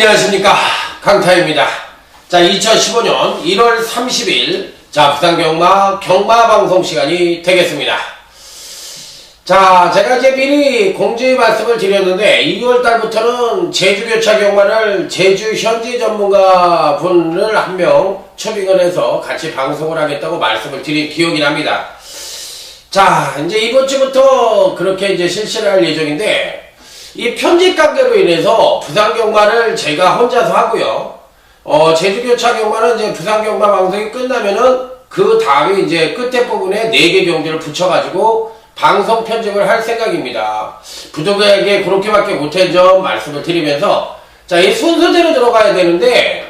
안녕하십니까, 강타입니다. 자, 2015년 1월 30일 자 부산경마 경마방송 시간이 되겠습니다. 자, 제가 이제 미리 공지 말씀을 드렸는데 2월달부터는 제주교차 경마를 제주 현지 전문가 분을 한 명 초빙을 해서 같이 방송을 하겠다고 말씀을 드린 기억이 납니다. 자, 이제 이번 주부터 그렇게 이제 실시를 할 예정인데, 이 편집 관계로 인해서 부산경마를 제가 혼자서 하고요. 제주교차 경마는 이제 부산경마 방송이 끝나면은 그 다음에 이제 끝에 부분에 4개 경주를 붙여가지고 방송 편집을 할 생각입니다. 부족에게 그렇게밖에 못한 점 말씀을 드리면서, 자, 이 순서대로 들어가야 되는데,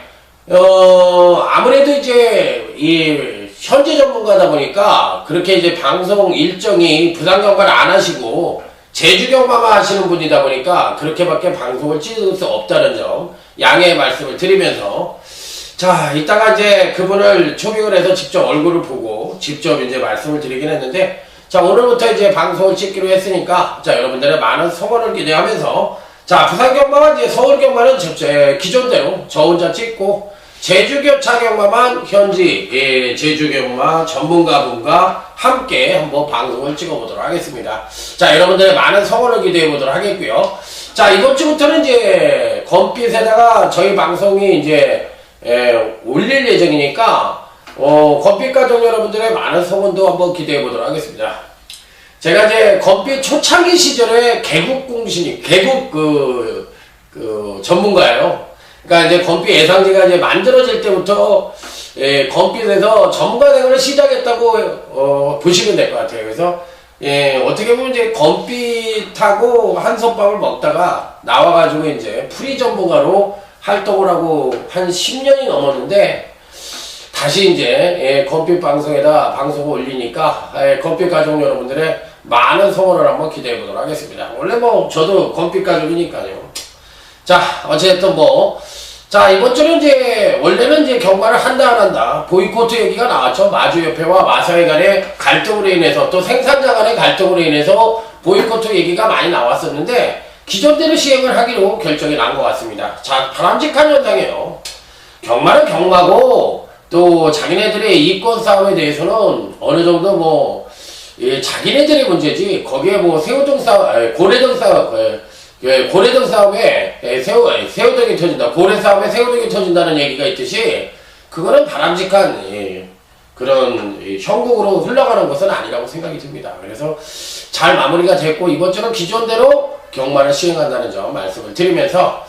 아무래도 이제 이 현지 전문가다 보니까 그렇게 이제 방송 일정이 부산경마를 안 하시고 제주경마만 하시는 분이다 보니까 그렇게밖에 방송을 찍을 수 없다는 점 양해의 말씀을 드리면서, 자, 이따가 이제 그분을 초빙을 해서 직접 얼굴을 보고 직접 이제 말씀을 드리긴 했는데, 자, 오늘부터 이제 방송을 찍기로 했으니까, 자, 여러분들의 많은 성원을 기대하면서, 자, 부산경마와 이제 서울경마는 기존대로 저 혼자 찍고, 제주교차 경마만 현지 제주경마 전문가분과 함께 한번 방송을 찍어보도록 하겠습니다. 자, 여러분들의 많은 성원을 기대해보도록 하겠고요. 자, 이번 주부터는 이제 건빛에다가 저희 방송이 이제 올릴 예정이니까 건빛 가족 여러분들의 많은 성원도 한번 기대해보도록 하겠습니다. 제가 이제 건빛 초창기 시절에 개국공신이 전문가예요. 그러니까 이제 건빛 예상지가 이제 만들어질 때부터 건빛에서 전문가생활을 시작했다고 보시면 될 것 같아요. 그래서 어떻게 보면 이제 건빛하고 한솥밥을 먹다가 나와가지고 이제 프리 전문가로 활동을 하고 한 10년이 넘었는데, 다시 이제 건빛 방송에다 방송을 올리니까 건빛 가족 여러분들의 많은 성원을 한번 기대해 보도록 하겠습니다. 원래 뭐 저도 건빛 가족이니까요. 자, 어쨌든 자, 이번 주는 이제, 원래는 이제 경마를 한다, 안 한다, 보이콧 얘기가 나왔죠. 마주협회와 마사회 간의 갈등으로 인해서, 또 생산자 간의 갈등으로 인해서 보이콧 얘기가 많이 나왔었는데, 기존대로 시행을 하기로 결정이 난 것 같습니다. 자, 바람직한 현상이에요. 경마는 경마고, 또 자기네들의 이권 싸움에 대해서는 어느 정도 자기네들의 문제지, 거기에 새우등 싸움, 고래등 싸움, 고래등 싸움에 새우등이 터진다, 고래 싸움에 새우등이 터진다는 얘기가 있듯이, 그거는 바람직한 그런 형국으로 흘러가는 것은 아니라고 생각이 듭니다. 그래서 잘 마무리가 됐고, 이번 주는 기존대로 경마를 시행한다는 점 말씀을 드리면서,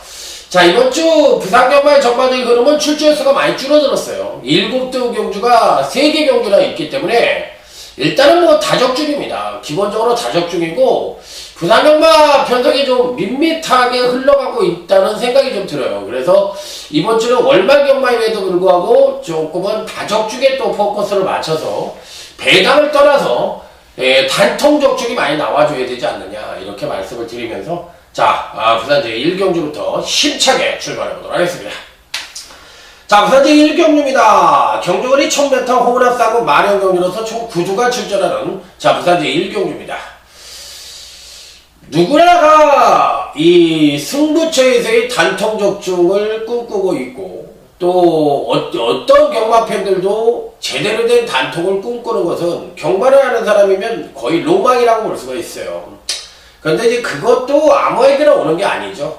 자, 이번 주 부산경마의 전반적인 흐름은 출주 횟수가 많이 줄어들었어요. 7등 경주가 3개 경주나 있기 때문에 일단은 다적중입니다. 기본적으로 다적중이고, 부산경마 편성이 좀 밋밋하게 흘러가고 있다는 생각이 좀 들어요. 그래서 이번 주는 월말 경마임에도 불구하고 조금은 다적중에 또 포커스를 맞춰서 배당을 떠나서 단통적중이 많이 나와줘야 되지 않느냐, 이렇게 말씀을 드리면서, 자, 부산 제1경주부터 힘차게 출발해 보도록 하겠습니다. 자, 부산 제1경주입니다. 경주거리 1000m 호흡 싸고 마련 경주로서 총 9주가 출전하는, 자, 부산 제1경주입니다. 누구나가 이 승부처에서의 단통적중을 꿈꾸고 있고, 또 어떤 경마 팬들도 제대로 된 단통을 꿈꾸는 것은 경마를 하는 사람이면 거의 로망이라고 볼 수가 있어요. 그런데 이제 그것도 아무에게나 오는 게 아니죠.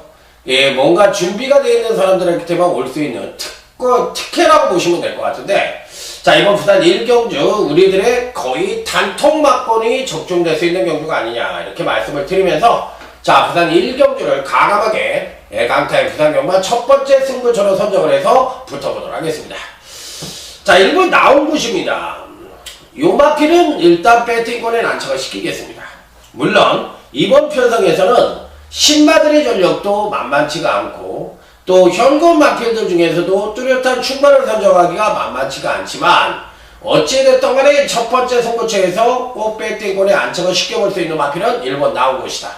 뭔가 준비가 되어 있는 사람들한테만 올 수 있는 특혜라고 보시면 될 것 같은데, 자, 이번 부산 1경주 우리들의 거의 단통 막권이 적중될 수 있는 경주가 아니냐, 이렇게 말씀을 드리면서, 자, 부산 1경주를 가감하게 강타의 부산경마 첫 번째 승부처로 선정을 해서 붙어보도록 하겠습니다. 자, 1번 나온 곳입니다. 요 마필은 일단 배팅권에 난처가 시키겠습니다. 물론 이번 편성에서는 신마들의 전력도 만만치가 않고, 또 현금 마필들 중에서도 뚜렷한 출발을 선정하기가 만만치가 않지만, 어찌됐든 간에 첫 번째 승부처에서 꼭 배팅권에 안착을 시켜볼 수 있는 마필은 1번 나온 곳이다.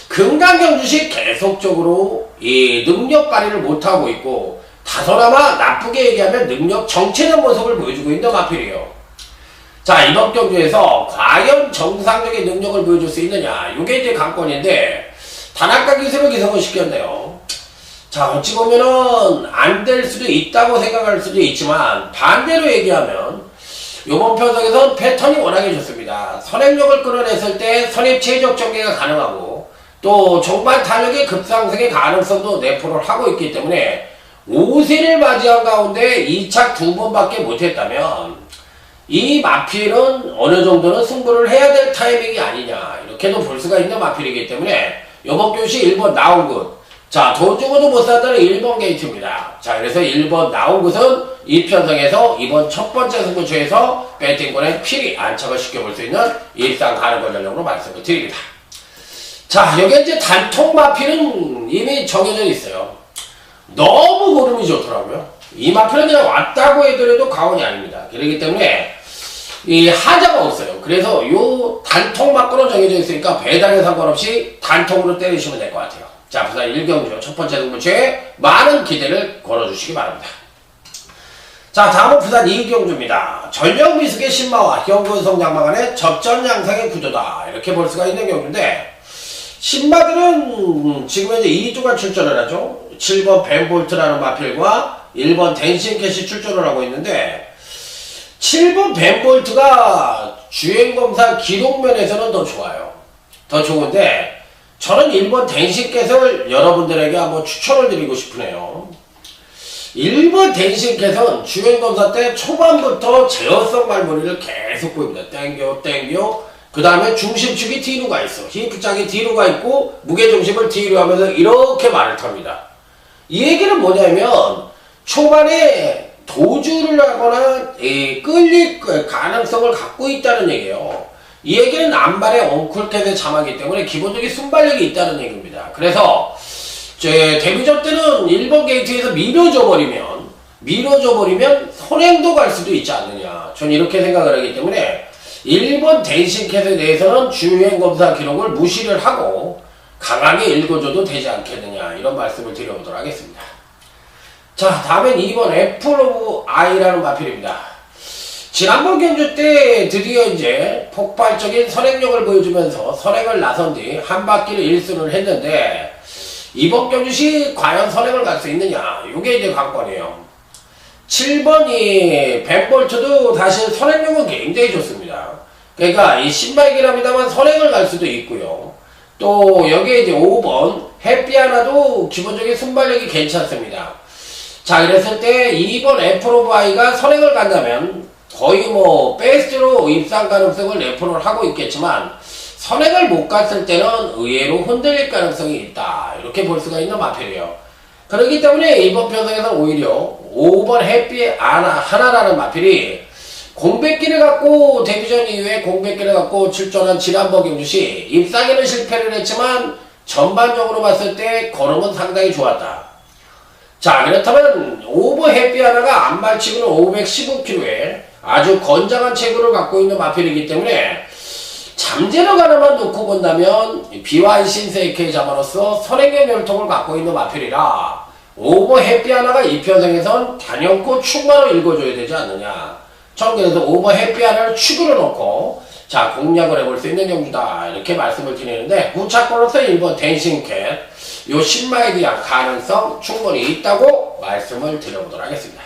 금강경주시 계속적으로 이 능력 발휘를 못하고 있고, 다소나마 나쁘게 얘기하면 능력 정체된 모습을 보여주고 있는 마필이에요. 자, 이번 경주에서 과연 정상적인 능력을 보여줄 수 있느냐, 이게 이제 관건인데, 단학가 기술을 기성을 시켰네요. 자, 어찌 보면은 안 될 수도 있다고 생각할 수도 있지만 반대로 얘기하면 이번 편성에선 패턴이 워낙에 좋습니다. 선행력을 끌어냈을 때 선입 최적 전개가 가능하고 또 종반 탄력의 급상승의 가능성도 내포를 하고 있기 때문에 5세를 맞이한 가운데 2착 2번밖에 못했다면 이 마필은 어느 정도는 승부를 해야 될 타이밍이 아니냐 이렇게도 볼 수가 있는 마필이기 때문에 이번 교시 1번 나온 곳, 자, 돈 주고도 못 산다는 1번 게이트입니다. 자, 그래서 1번 나온 곳은 이 편성에서 이번 첫 번째 승부처에서 배팅권에 필히 안착을 시켜볼 수 있는 일상 가능권 전략으로 말씀을 드립니다. 자, 여기 이제 단통 마필은 이미 정해져 있어요. 너무 고름이 좋더라고요. 이 마필은 그냥 왔다고 해더라도 과언이 아닙니다. 그렇기 때문에 이 하자가 없어요. 그래서 요 단통 맞고는 정해져 있으니까 배당에 상관없이 단통으로 때리시면 될 것 같아요. 자, 부산 1경주 첫 번째 승부처에 많은 기대를 걸어주시기 바랍니다. 자, 다음은 부산 2경주입니다. 전력 미숙의 신마와 경군성 장마간의 접전 양상의 구조다 이렇게 볼 수가 있는 경주인데 신마들은 지금 현재 2조가 출전을 하죠. 7번 벤볼트라는 마필과 1번 댄싱캣이 출전을 하고 있는데 7번 벤볼트가 주행검사 기록면에서는 더 좋아요. 더 좋은데 저는 1번 댄싱캣을 여러분들에게 한번 추천을 드리고 싶으네요. 1번 댄싱캣은 주행검사 때 초반부터 제어성 말머리를 계속 보입니다. 땡겨 그 다음에 중심축이 뒤로 가 있어. 히프장이 뒤로 가 있고 무게중심을 뒤로 하면서 이렇게 말을 탑니다. 이 얘기는 뭐냐면 초반에 도주를 하거나 끌릴 가능성을 갖고 있다는 얘기예요. 이 얘기는 안발의 엉클캣의 자마기 때문에 기본적인 순발력이 있다는 얘기입니다. 그래서 데뷔전 때는 1번 게이트에서 밀어줘 버리면 선행도 갈 수도 있지 않느냐. 전 이렇게 생각을 하기 때문에 1번 댄싱캣에 대해서는 주행검사 기록을 무시를 하고 강하게 읽어줘도 되지 않겠느냐 이런 말씀을 드려보도록 하겠습니다. 자, 다음엔 2번 애플 오브 아이라는 마필입니다. 지난번 경주 때 드디어 이제 폭발적인 선행력을 보여주면서 선행을 나선 뒤 한 바퀴를 1승을 했는데 이번 경주시 과연 선행을 갈 수 있느냐 이게 이제 관건이에요. 7번이 벤볼트도 사실 선행력은 굉장히 좋습니다. 그러니까 이 신발기랍니다만 선행을 갈 수도 있고요. 또 여기에 이제 5번 해피아나도 기본적인 순발력이 괜찮습니다. 자, 그랬을 때 2번 애플 오브 아이가 선행을 간다면 거의 뭐 베스트로 입상 가능성을 내포를 하고 있겠지만 선행을 못 갔을 때는 의외로 흔들릴 가능성이 있다 이렇게 볼 수가 있는 마필이에요. 그렇기 때문에 이번 편성에서는 오히려 5번 해피아나라는 마필이 공백기를 갖고 데뷔전 이후에 공백기를 갖고 출전한 지난번 경주시 입상에는 실패를 했지만 전반적으로 봤을 때 걸음은 상당히 좋았다. 자, 그렇다면 5번 해피아나가 안말치고는 515kg에 아주 건장한 체구를 갖고 있는 마필이기 때문에 잠재력 하나만 놓고 본다면 비와이 신세이케의 자마로서 선행의 혈통을 갖고 있는 마필이라 5번 해피아나가 이 편성에선 단연코 축마로 읽어줘야 되지 않느냐. 전 그래서 5번 해피아나를 축으로 놓고 자, 공략을 해볼 수 있는 경주다 이렇게 말씀을 드리는데 무착권으로서 1번 댄싱캣 요 신마에 대한 가능성 충분히 있다고 말씀을 드려보도록 하겠습니다.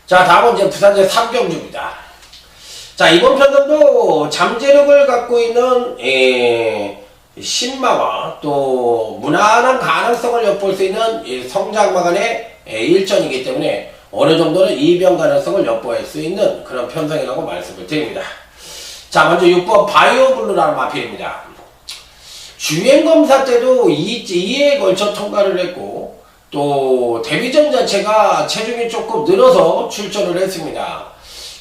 자, 다음은 이제 부산제 3경주입니다. 자, 이번 편성도 잠재력을 갖고 있는 신마와 또 무난한 가능성을 엿볼 수 있는 성장마간의 일전이기 때문에 어느 정도는 이변 가능성을 엿볼 수 있는 그런 편성이라고 말씀을 드립니다. 자, 먼저 6번 바이오블루라는 마필입니다. 주행검사 때도 2회에 걸쳐 통과를 했고 또 데뷔전 자체가 체중이 조금 늘어서 출전을 했습니다.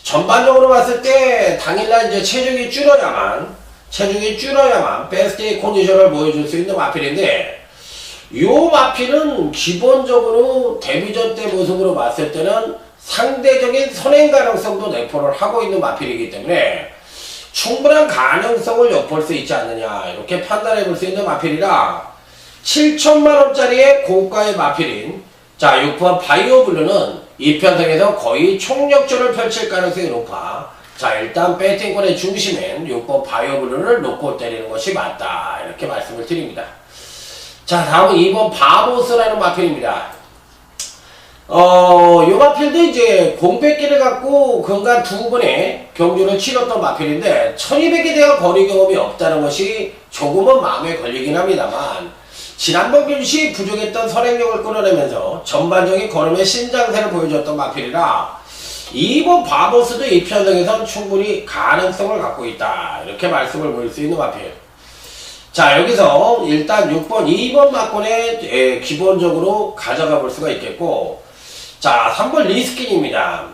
전반적으로 봤을 때 당일날 이제 체중이 줄어야만 베스트의 컨디션을 보여줄 수 있는 마필인데 요 마필은 기본적으로 데뷔전 때 모습으로 봤을 때는 상대적인 선행 가능성도 내포를 하고 있는 마필이기 때문에 충분한 가능성을 엿볼 수 있지 않느냐 이렇게 판단해 볼 수 있는 마필이라 7천만원짜리의 고가의 마필인 자 6번 바이오블루는 이 편성에서 거의 총력전을 펼칠 가능성이 높아 자 일단 배팅권의 중심엔 6번 바이오블루를 놓고 때리는 것이 맞다 이렇게 말씀을 드립니다. 자, 다음은 2번 바보스라는 마필입니다. 요 마필도 이제 공백기를 갖고 근간 2번의 경주를 치렀던 마필인데 1200에 대한 거리 경험이 없다는 것이 조금은 마음에 걸리긴 합니다만 지난번 경시 부족했던 선행력을 끌어내면서 전반적인 걸음의 신장세를 보여줬던 마필이라 2번 바보스도 이 편성에선 충분히 가능성을 갖고 있다. 이렇게 말씀을 드릴 수 있는 마필. 자, 여기서 일단 6번, 2번 막권에 기본적으로 가져가 볼 수가 있겠고, 자, 3번 리스킨입니다.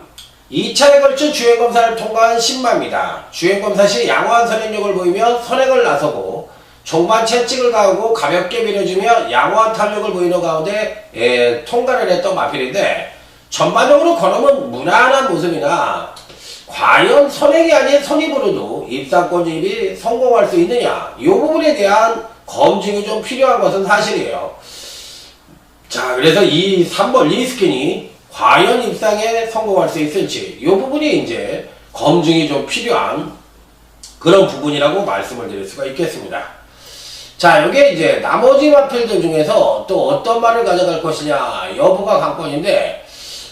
2차에 걸쳐 주행검사를 통과한 신마입니다. 주행검사 시 양호한 선행력을 보이며 선행을 나서고 종반 채찍을 가하고 가볍게 밀어주며 양호한 탄력을 보이는 가운데 통과를 했던 마필인데 전반적으로 걸음은 무난한 모습이나 과연 선행이 아닌 선입으로도 입상권 진입이 성공할 수 있느냐 이 부분에 대한 검증이 좀 필요한 것은 사실이에요. 자, 그래서 이 3번 리스킨이 과연 입상에 성공할 수 있을지 이 부분이 이제 검증이 좀 필요한 그런 부분이라고 말씀을 드릴 수가 있겠습니다. 자, 여기에 이제 나머지 마필들 중에서 또 어떤 말을 가져갈 것이냐 여부가 관건인데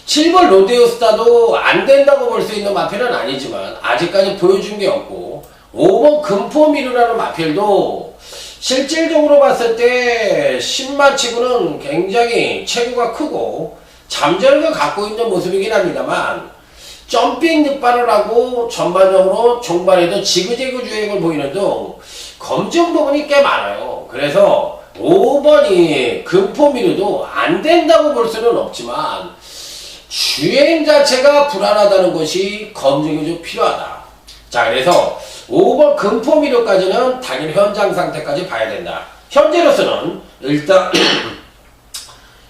7번 로데오스타도 안 된다고 볼 수 있는 마필은 아니지만 아직까지 보여준 게 없고 5번 금포미루라는 마필도 실질적으로 봤을 때 신마치고는 굉장히 체구가 크고 잠재력을 갖고 있는 모습이긴 합니다만 점핑 늑발을 하고 전반적으로 종반에도 지그재그 주행을 보이는 등 검증 부분이 꽤 많아요. 그래서 5번이 금포미루도 안 된다고 볼 수는 없지만 주행 자체가 불안하다는 것이 검증이 좀 필요하다. 자, 그래서 5번 금포미료까지는 당일 현장 상태까지 봐야 된다. 현재로서는 일단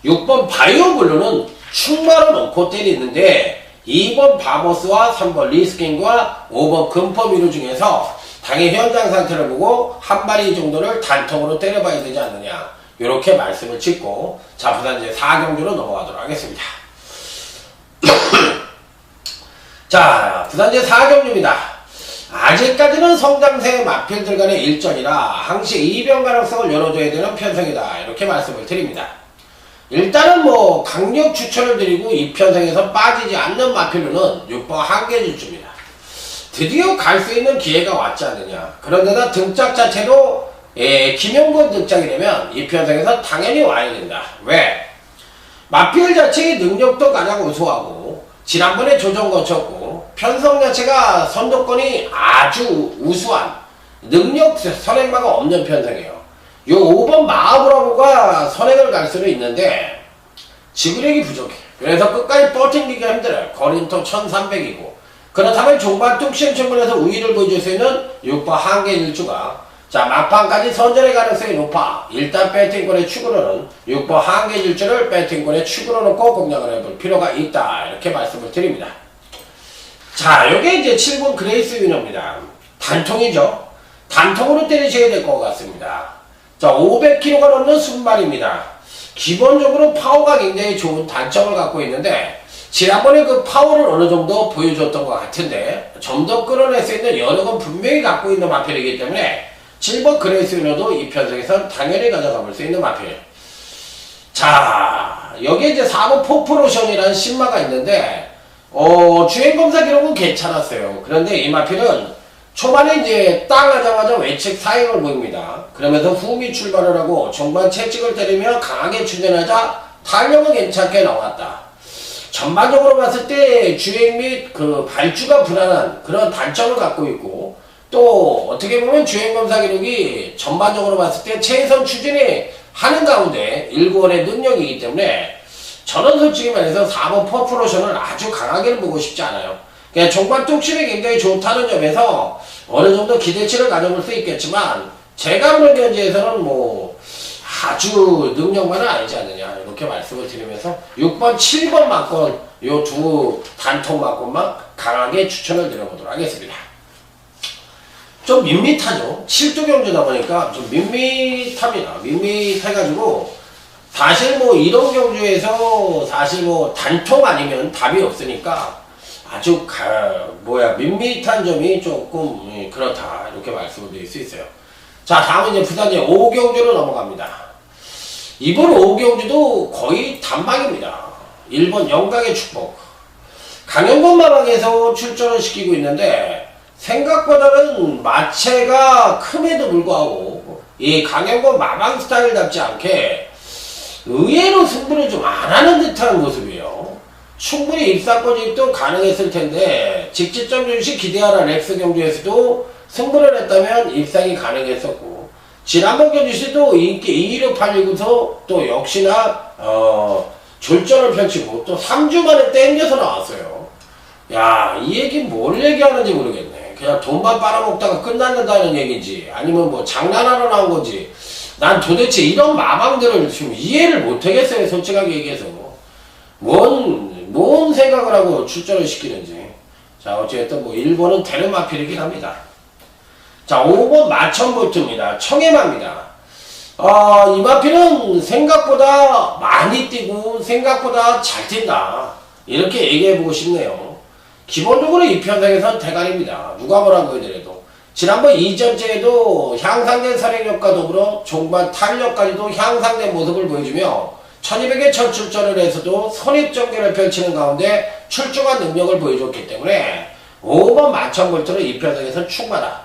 6번 바이오블루는 충마로 놓고 때리는데 2번 바보스와 3번 리스킨과 5번 금포미료 중에서 당일 현장 상태를 보고 한 마리 정도를 단통으로 때려봐야 되지 않느냐 이렇게 말씀을 짓고 자, 부산 이제 4경주로 넘어가도록 하겠습니다. 자, 부산제 4경주입니다. 아직까지는 성장세 마필들 간의 일전이라 항시 이변 가능성을 열어줘야 되는 편성이다. 이렇게 말씀을 드립니다. 일단은 뭐 강력 추천을 드리고 이 편성에서 빠지지 않는 마필로는 6번 한계질주입니다. 드디어 갈 수 있는 기회가 왔지 않느냐. 그런데다 등짝 자체도 김용건 등짝이 되면 이 편성에서 당연히 와야 된다. 왜? 마필 자체의 능력도 가장 우수하고 지난번에 조정 거쳤고 편성 자체가 선도권이 아주 우수한 능력 선행마가 없는 편성이에요. 요 5번 마하브라보가 선행을 갈 수는 있는데 지구력이 부족해. 그래서 끝까지 버티기가 힘들어요. 거린토 1300이고 그렇다면 종반 뚝심 충분해서 우위를 보여줄 수 있는 6번 한계일주가 자, 막판까지 선전의 가능성이 높아. 일단 배팅권의 축으로는 6번 한계질주를 배팅권의 축으로 놓고 공략을 해볼 필요가 있다. 이렇게 말씀을 드립니다. 자, 요게 이제 7번 그레이스 위너입니다. 단통이죠. 단통으로 때리셔야 될 것 같습니다. 자, 500kg가 넘는 순발입니다. 기본적으로 파워가 굉장히 좋은 단점을 갖고 있는데 지난번에 그 파워를 어느 정도 보여줬던 것 같은데 좀 더 끌어낼 수 있는 여력은 분명히 갖고 있는 마필이기 때문에 7번 그레이스 위너도 이 편성에선 당연히 가져가 볼 수 있는 마필. 자, 여기에 이제 4번 포프로션이라는 신마가 있는데, 주행검사 기록은 괜찮았어요. 그런데 이 마필은 초반에 이제 땅 하자마자 외측 사행을 보입니다. 그러면서 후미 출발을 하고 종반 채찍을 때리며 강하게 추진하자 탄력은 괜찮게 나왔다. 전반적으로 봤을 때 주행 및 그 발주가 불안한 그런 단점을 갖고 있고, 또 어떻게 보면 주행검사 기록이 전반적으로 봤을 때 최선 추진이 하는 가운데 1구원의 능력이기 때문에 저는 솔직히 말해서 4번 퍼프로션을 아주 강하게 보고 싶지 않아요. 그냥 종반 뚝심이 굉장히 좋다는 점에서 어느 정도 기대치를 가져볼 수 있겠지만 제가 보는 견지에서는 뭐 아주 능력만은 아니지 않느냐 이렇게 말씀을 드리면서 6번, 7번 막권 요 두 단통 막권만 강하게 추천을 드려보도록 하겠습니다. 좀 밋밋하죠. 7도 경주다 보니까 좀 밋밋합니다. 밋밋해가지고 사실 뭐 이런 경주에서 사실 뭐 단통 아니면 답이 없으니까 아주 밋밋한 점이 조금 그렇다 이렇게 말씀을 드릴 수 있어요. 자, 다음은 이제 부산제 5경주로 넘어갑니다. 이번 5경주도 거의 단박입니다. 1번 영광의 축복. 강영권 마방에서 출전을 시키고 있는데 생각보다는 마체가 큼에도 불구하고 이 강영권 마방 스타일답지 않게 의외로 승부를 좀 안 하는 듯한 모습이에요. 충분히 입사권 이입도 가능했을 텐데 직지점 중시 기대하라 렉스 경주에서도 승부를 했다면 입상이 가능했었고 지난번 경주시도 인기 2위로 팔리고서 또 역시나 졸전을 펼치고 또 3주 만에 땡겨서 나왔어요. 야, 이 얘기 뭘 얘기하는지 모르겠네. 그냥 돈만 빨아먹다가 끝난다는 얘기인지 아니면 뭐 장난하러 나온 건지 난 도대체 이런 마방들을 지금 이해를 못하겠어요. 솔직하게 얘기해서 뭔 생각을 하고 출전을 시키는지. 자, 어쨌든 뭐 1번은 되는 마필이긴 합니다. 자, 5번 마천볼트입니다. 청해마입니다. 이 마필은 생각보다 많이 뛰고 생각보다 잘 뛴다. 이렇게 얘기해보고 싶네요. 기본적으로 이 편성에선 대가리입니다. 누가 뭐라고 하더라도. 지난번 이전째에도 향상된 선행력과 더불어 종반 탄력까지도 향상된 모습을 보여주며 1200의 첫 출전을 해서도 선입전개를 펼치는 가운데 출중한 능력을 보여줬기 때문에 5번 마천볼트는 이 편성에선 충분하다.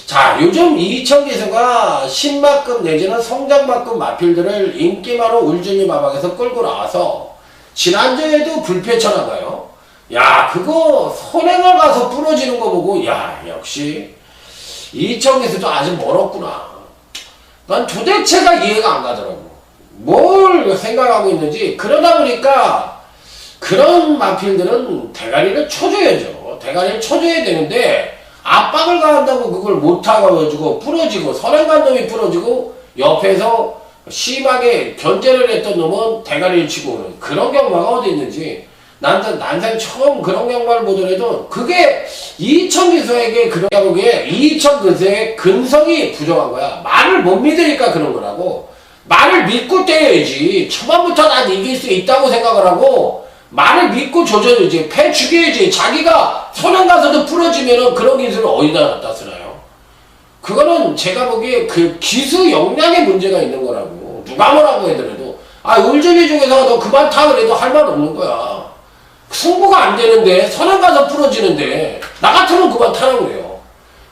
자, 요즘 이천 기수가 신마급 내지는 성장마급 마필들을 인기마로 울준이 마방에서 끌고 나와서 지난주에도 불패천하가요. 야, 그거 선행을 가서 부러지는 거 보고 야, 역시 이천 기수도 아직 멀었구나. 난 도대체가 이해가 안 가더라고. 뭘 생각하고 있는지. 그러다 보니까 그런 마필들은 대가리를 쳐줘야죠. 대가리를 쳐줘야 되는데 압박을 가한다고 그걸 못하가지고 부러지고 선행간 놈이 부러지고 옆에서 심하게 견제를 했던 놈은 대가리를 치고 오는 그런 경우가 어디 있는지 난생 처음 그런 경우를 보더라도 그게 이천 기수에게 그런 경우에 이천 기수의 근성이 부족한 거야. 말을 못 믿으니까 그런 거라고. 말을 믿고 때려야지. 초반부터 난 이길 수 있다고 생각을 하고 말을 믿고 조져야지. 패 죽여야지. 자기가 선행 가서도 부러지면은 그런 기술을 어디다 갖다 쓰나요? 그거는 제가 보기에 그 기수 역량의 문제가 있는 거라고. 누가 뭐라고 해더라도 울준이 중에서 너 그만 타 그래도 할 말 없는 거야. 승부가 안 되는데 선행 가서 부러지는데 나 같으면 그만 타라고 그래요.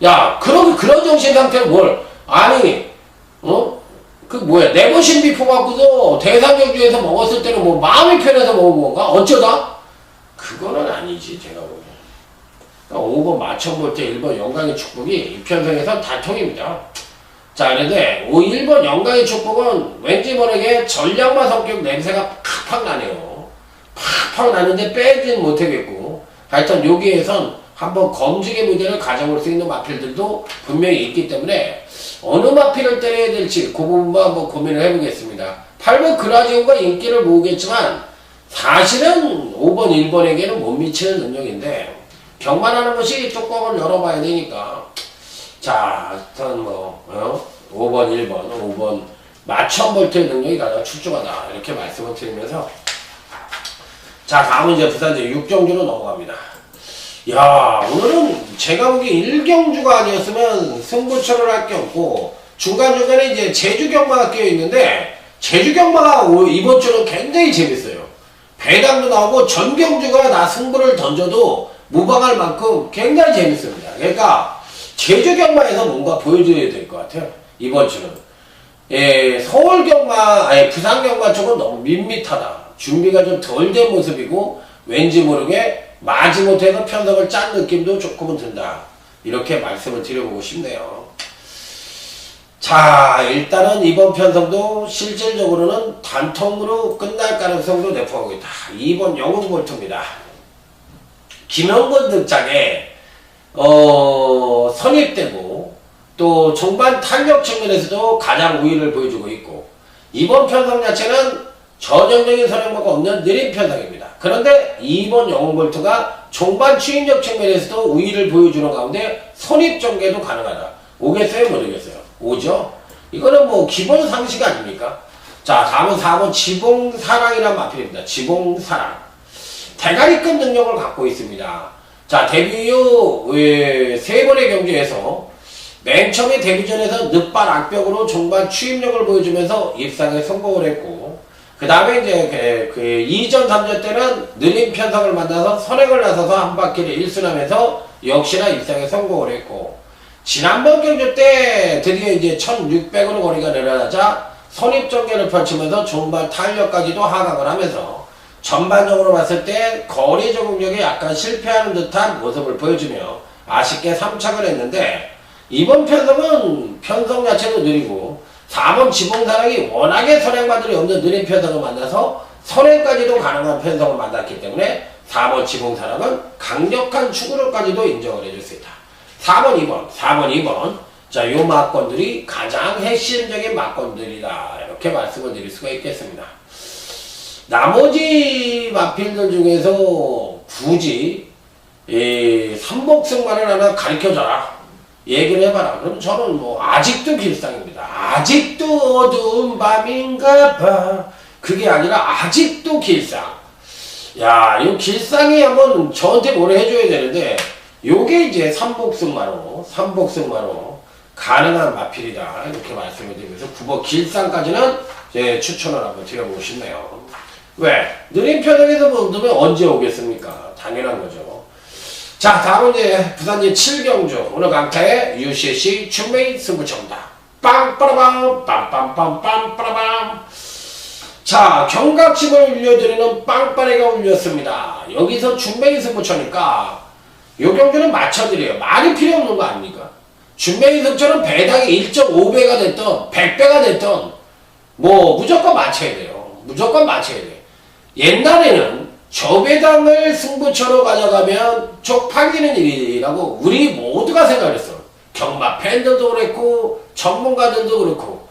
야, 그런 정신 상태를 뭘 아니 그 뭐야 네버신 비포 갖고서 대상경주에서 먹었을 때는 뭐 마음이 편해서 먹은 건가? 어쩌다? 그거는 아니지 제가 보기엔. 그러니까 5번 마천볼트 1번 영광의 축복이 이 편성에서 단통입니다. 자, 그런데 1번 영광의 축복은 왠지 모르게 전략마 성격 냄새가 팍팍 나네요. 팍팍 나는데 빼지는 못하겠고 하여튼 여기에선 한번 검증의 무대를 가져볼 수 있는 마필들도 분명히 있기 때문에 어느 마필을 때려야 될지 그 부분만 한번 고민을 해보겠습니다. 8번 그라지오가 인기를 모으겠지만 사실은 5번 1번에게는 못 미치는 능력인데 경만하는 것이 뚜껑을 열어봐야 되니까 자, 일단 5번 1번 5번 마천볼트의 능력이 가장 출중하다 이렇게 말씀을 드리면서 자, 다음은 이제 부산제 6경주로 넘어갑니다. 야, 오늘은 제가 보기에 1경주가 아니었으면 승부처를 할 게 없고 중간중간에 이제 제주경마가 끼어있는데 제주경마가 이번 주는 굉장히 재밌어요. 배당도 나오고 전경주가 나 승부를 던져도 무방할 만큼 굉장히 재밌습니다. 그러니까 제주경마에서 뭔가 보여줘야 될 것 같아요. 이번 주는. 예, 서울경마, 부산경마 쪽은 너무 밋밋하다. 준비가 좀 덜 된 모습이고 왠지 모르게 마지못해서 편성을 짠 느낌도 조금은 든다. 이렇게 말씀을 드려보고 싶네요. 자, 일단은 이번 편성도 실질적으로는 단통으로 끝날 가능성도 내포하고 있다. 2번 영웅볼트입니다. 김영권 등장에 선입되고 또 종반 탄력 측면에서도 가장 우위를 보여주고 있고 이번 편성 자체는 전형적인 선행마가 없는 느린 편성입니다. 그런데 2번 영웅볼트가 종반 추인력 측면에서도 우위를 보여주는 가운데 선입전개도 가능하다. 오겠어요? 모르겠어요? 오죠? 이거는 뭐 기본 상식 아닙니까? 자, 다음은 4번 지봉사랑이라는 마필입니다. 지봉사랑. 대가리급 능력을 갖고 있습니다. 자, 데뷔 이후 3번의 경주에서 맨 처음에 데뷔전에서 늦발 악벽으로 종반 추임력을 보여주면서 입상에 성공을 했고, 그 다음에 이제 그 2전, 3전 때는 느린 편성을 만나서 선행을 나서서 한 바퀴를 1순하면서 역시나 입상에 성공을 했고, 지난번 경주 때 드디어 이제 1600으로 거리가 늘어나자 선입전개를 펼치면서 종반 탄력까지도 하강을 하면서 전반적으로 봤을 때 거리 적응력이 약간 실패하는 듯한 모습을 보여주며 아쉽게 3착을 했는데, 이번 편성은 편성 자체도 느리고 4번 지붕사랑이 워낙에 선행마들이 없는 느린 편성을 만나서 선행까지도 가능한 편성을 만났기 때문에 4번 지붕사랑은 강력한 추구력까지도 인정을 해줄 수 있다. 4번, 2번, 4번, 2번. 자, 요 막건들이 가장 핵심적인 막건들이다. 이렇게 말씀을 드릴 수가 있겠습니다. 나머지 마필들 중에서 굳이 삼복승만을 하나 가르쳐줘라. 얘기를 해봐라. 그럼 저는 뭐 아직도 길상입니다. 아직도 어두운 밤인가 봐. 그게 아니라 아직도 길상. 야, 이 길상이 한번 저한테 뭐를 해줘야 되는데, 요게 이제 삼복승만호 가능한 마필이다. 이렇게 말씀을 드리면서 9번 길상까지는 제 추천을 한번 드려보고 싶네요. 왜? 느린 편성에서 뭐 넣으면 언제 오겠습니까? 당연한 거죠. 자, 다음은 이제 부산제 7경주 오늘 강타의 UCC 춘메이 승부처입니다. 빵빠라밤 빰빰빰빰빠라밤. 자, 경각심을 울려드리는 빵빠레가 울렸습니다. 여기서 춘메이 승부처니까 요 경주는 맞춰드려요. 말이 필요 없는 거 아닙니까? 춘메이 승부처는 배당이 1.5배가 됐던 100배가 됐던 뭐 무조건 맞춰야 돼요. 무조건 맞춰야 돼요. 옛날에는 저배당을 승부처로 가져가면 쪽팔리는 일이라고 우리 모두가 생각했어. 경마 팬들도 그랬고 전문가들도 그렇고.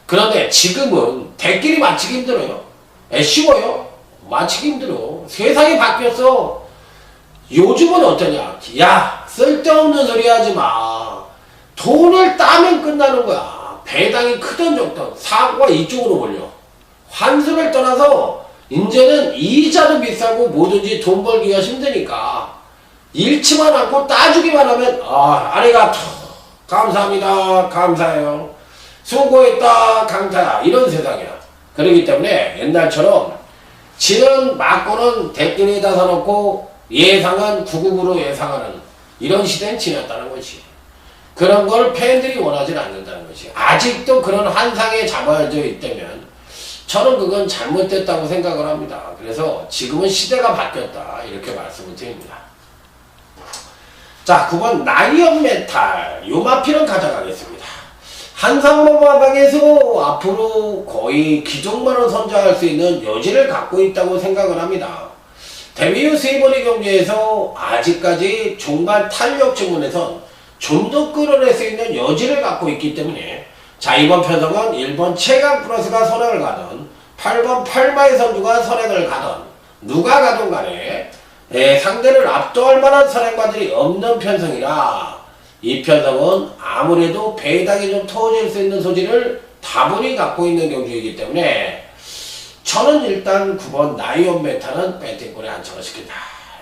그런데 지금은 대끼리 맞히기 힘들어요. 쉬워요? 맞히기 힘들어. 세상이 바뀌었어. 요즘은 어떠냐? 야, 쓸데없는 소리 하지 마. 돈을 따면 끝나는 거야. 배당이 크든 적든 사고가 이쪽으로 몰려. 환수를 떠나서 이제는 이자도 비싸고 뭐든지 돈 벌기가 힘드니까 잃지만 않고 따주기만 하면 아리가토 감사합니다 감사해요 수고했다 강타야 이런 세상이야. 그렇기 때문에 옛날처럼 지는 맞고는 댓글에다 사놓고 예상은 구국으로 예상하는 이런 시대는 지났다는 거지. 그런 걸 팬들이 원하지는 않는다는 거지. 아직도 그런 환상에 잡아져 있다면 저는 그건 잘못됐다고 생각을 합니다. 그래서 지금은 시대가 바뀌었다 이렇게 말씀을 드립니다. 자, 9번 나이언 메탈 요 마필은 가져가겠습니다. 한상모마방에서 앞으로 거의 기종만을 선정할 수 있는 여지를 갖고 있다고 생각을 합니다. 데뷔 후 3번의 경기에서 아직까지 종반 탄력 증문에선 좀 더 끌어낼 수 있는 여지를 갖고 있기 때문에 자, 이번 편성은 1번 최강 플러스가 선행을 가든 8번 팔마의 선두가 선행을 가든 누가 가든 간에 상대를 압도할 만한 선행마들이 없는 편성이라 이 편성은 아무래도 배당이 좀 터질 수 있는 소지를 다분히 갖고 있는 경주이기 때문에 저는 일단 9번 나이언 메타는 배팅권에 안착을 시킨다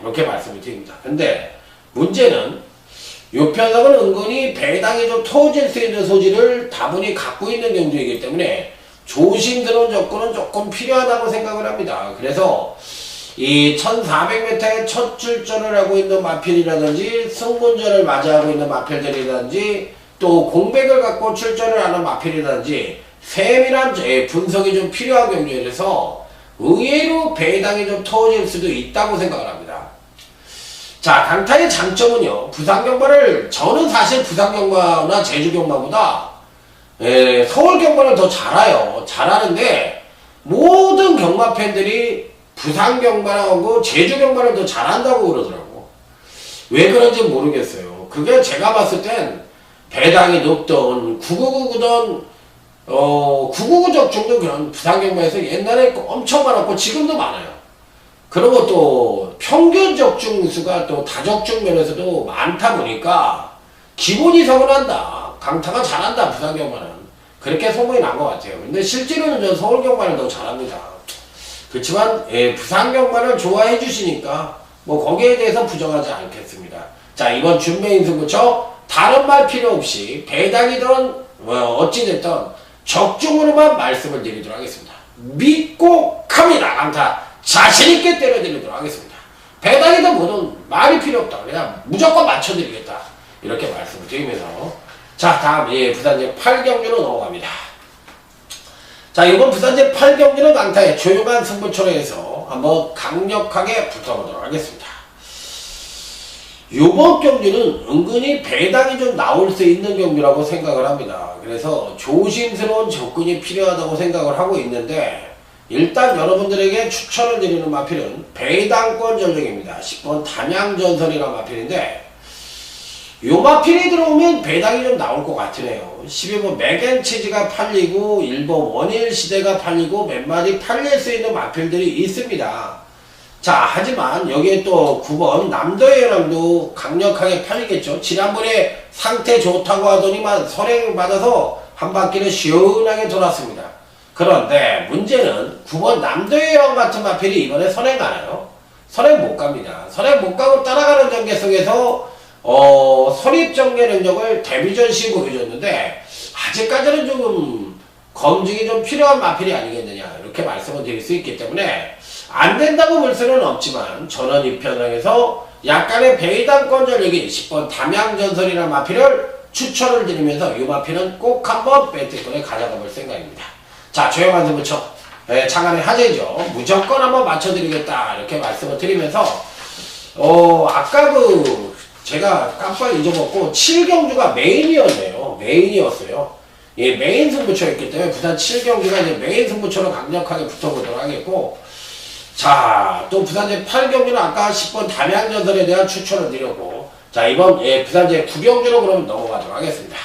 이렇게 말씀을 드립니다. 근데 문제는 이 편성은 은근히 배당이 좀 터질 수 있는 소지를 다분히 갖고 있는 경주이기 때문에 조심스러운 접근은 조금 필요하다고 생각을 합니다. 그래서 이 1400m의 첫 출전을 하고 있는 마필이라든지 승분전을 맞이하고 있는 마필들이라든지 또 공백을 갖고 출전을 하는 마필이라든지 세밀한 분석이 좀 필요한 경주에서 의외로 배당이 좀 터질 수도 있다고 생각을 합니다. 자, 강타의 장점은요. 부산경마를 저는 사실 부산경마나 제주경마보다 서울경마를 더 잘 알아요. 잘하는데 모든 경마 팬들이 부산경마하고 제주경마를 더 잘한다고 그러더라고. 왜 그런지 모르겠어요. 그게 제가 봤을 땐 배당이 높던 999던 999 적중도 그런 부산경마에서 옛날에 엄청 많았고 지금도 많아요. 그리고 또 평균 적중수가 또 다적중 면에서도 많다 보니까 기본 이상은 한다. 강타가 잘한다 부산경마는. 그렇게 소문이 난 것 같아요. 근데 실제로는 저 서울경마를 더 잘합니다. 그렇지만 부산경마를 좋아해 주시니까 뭐 거기에 대해서 부정하지 않겠습니다. 자, 이번 준메인 승부처 다른 말 필요 없이 배당이든 어찌됐든 적중으로만 말씀을 드리도록 하겠습니다. 믿고 갑니다. 강타 자신있게 때려드리도록 하겠습니다. 배당이든 뭐든 말이 필요 없다. 그냥 무조건 맞춰드리겠다. 이렇게 말씀을 드리면서 자 다음 부산제 8경주로 넘어갑니다. 자 이번 부산제 8경주는 강타의 조용한 승부처로 해서 한번 강력하게 붙어보도록 하겠습니다. 요번 경주는 은근히 배당이 좀 나올 수 있는 경주라고 생각을 합니다. 그래서 조심스러운 접근이 필요하다고 생각을 하고 있는데 일단 여러분들에게 추천을 드리는 마필은 배당권 전적입니다. 10번 단양전설이라는 마필인데 요 마필이 들어오면 배당이 좀 나올 것 같으네요. 12번 맥앤치즈가 팔리고 1번 원일시대가 팔리고 몇 마디 팔릴 수 있는 마필들이 있습니다. 자 하지만 여기에 또 9번 남도의 연함도 강력하게 팔리겠죠. 지난번에 상태 좋다고 하더니만 선행 받아서 한 바퀴를 시원하게 돌았습니다. 그런데 문제는 9번 남도의 연함 같은 마필이 이번에 선행 가나요? 선행 못 갑니다. 선행 못 가고 따라가는 전개 속에서 선입전개 능력을 데뷔전 시 보여줬는데 아직까지는 좀 검증이 좀 필요한 마필이 아니겠느냐 이렇게 말씀을 드릴 수 있기 때문에 안 된다고 볼 수는 없지만 저는 이 편성에서 약간의 배당권 전력이 10번 담양전설이라는 마필을 추천을 드리면서 이 마필은 꼭 한번 배트권에 가져가 볼 생각입니다. 자 조용한 승부처 장안의 화제죠. 무조건 한번 맞춰드리겠다 이렇게 말씀을 드리면서 아까 제가 깜빡 잊어먹고 7경주가 메인이었네요. 메인이었어요. 예, 메인 승부처였기 때문에 부산 7경주가 이제 메인 승부처로 강력하게 붙어보도록 하겠고 자, 또 부산제 8경주는 아까 10번 담양전설에 대한 추천을 드렸고 자, 이번 부산제 9경주로 그럼 넘어가도록 하겠습니다.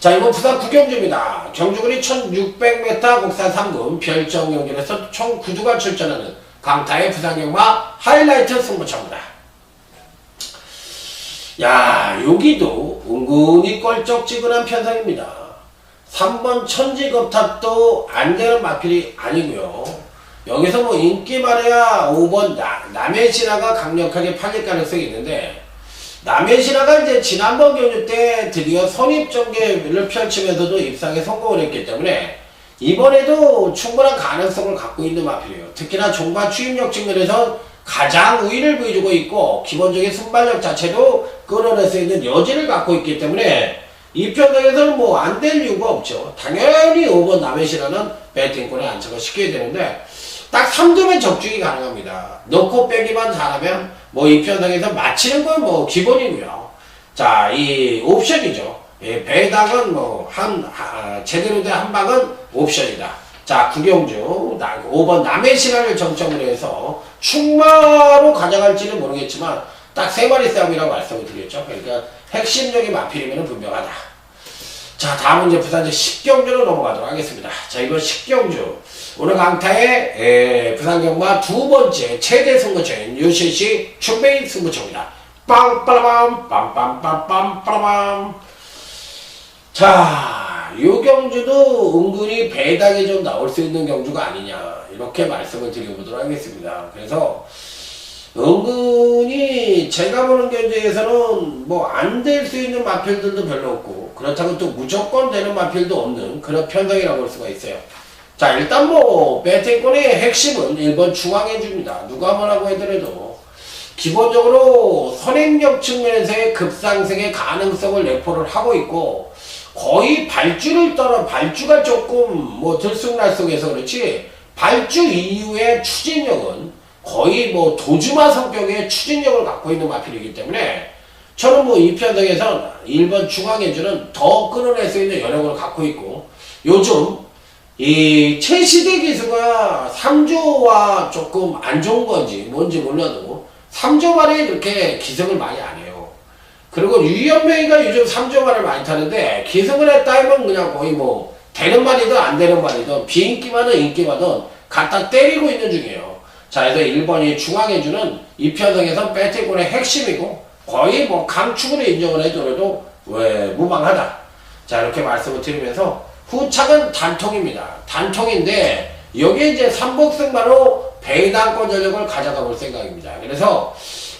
자, 이번 부산 9경주입니다. 경주군이 1600m 국산 3금 별정 경주에서 총 9주간 출전하는 강타의 부산경마 하이라이트 승부처입니다. 야, 여기도 은근히 껄쩍지근한 편성입니다. 3번 천지겁탑도 안되는 마필이 아니고요. 여기서 뭐 인기 말해야 5번 남해신화가 강력하게 팔릴 가능성이 있는데 남해신화가 이제 지난번 경주 때 드디어 선입전개를 펼치면서도 입상에 성공을 했기 때문에 이번에도 충분한 가능성을 갖고 있는 마필이에요. 특히나 종과 추임력 측면에서 가장 우위를 보여주고 있고 기본적인 순발력 자체도 끌어낼 수 있는 여지를 갖고 있기 때문에 이 편성에서는 뭐 안 될 이유가 없죠. 당연히 5번 남해신화는 배팅권에 안착을 시켜야 되는데 딱 3점의 적중이 가능합니다. 넣고 빼기만 잘하면 뭐 이 편성에서 맞히는 건 뭐 기본이고요. 자, 이 옵션이죠. 예, 배당은 뭐 제대로 된 한 방은 옵션이다. 자, 구경주 5번 남해신화를 정점으로 해서 충마로 가져갈지는 모르겠지만 딱 3마리 싸움이라고 말씀을 드렸죠. 그러니까 핵심적인 마필이면 분명하다. 자, 다음은 이제 부산제 10경주로 넘어가도록 하겠습니다. 자, 이번 10경주 오늘 강타의 부산경마 두 번째 최대 승부처인 UCC 춘메인 승부처입니다. 빵빠라밤 빰빰빰빰 빠라밤. 자, 이 경주도 은근히 배당이 좀 나올 수 있는 경주가 아니냐 이렇게 말씀을 드려보도록 하겠습니다. 그래서 은근히 제가 보는 경주에서는 뭐 안 될 수 있는 마필들도 별로 없고 그렇다고 또 무조건 되는 마필도 없는 그런 편성이라고 볼 수가 있어요. 자, 일단 뭐 배팅권의 핵심은 1번 중앙해줍니다. 누가 뭐라고 해더라도 기본적으로 선행력 측면에서의 급상승의 가능성을 내포를 하고 있고 거의 발주를 떠나 발주가 조금 뭐 들쑥날쑥해서 그렇지 발주 이후의 추진력은 거의 뭐 도주마 성격의 추진력을 갖고 있는 마필이기 때문에 저는 뭐 이 편성에선 1번 중앙해주는 더 끌어낼 수 있는 여력을 갖고 있고 요즘 이 최시대 기수가 3조와 조금 안 좋은 건지 뭔지 몰라도 3조 말에 이렇게 기승을 많이 안 해요. 그리고 유연명이가 요즘 3조 말을 많이 타는데 기승을 했다 하면 그냥 거의 뭐 되는 말이든 안 되는 말이든 비인기만은 인기만은 갖다 때리고 있는 중이에요. 자, 그래서 1번이 중앙해주는 이 편성에선 배팅권의 핵심이고 거의 뭐 강축으로 인정을 해더라도 무방하다. 자, 이렇게 말씀을 드리면서 후착은 단통입니다. 단통인데 여기에 이제 삼복승마로 배당권 전력을 가져가 볼 생각입니다. 그래서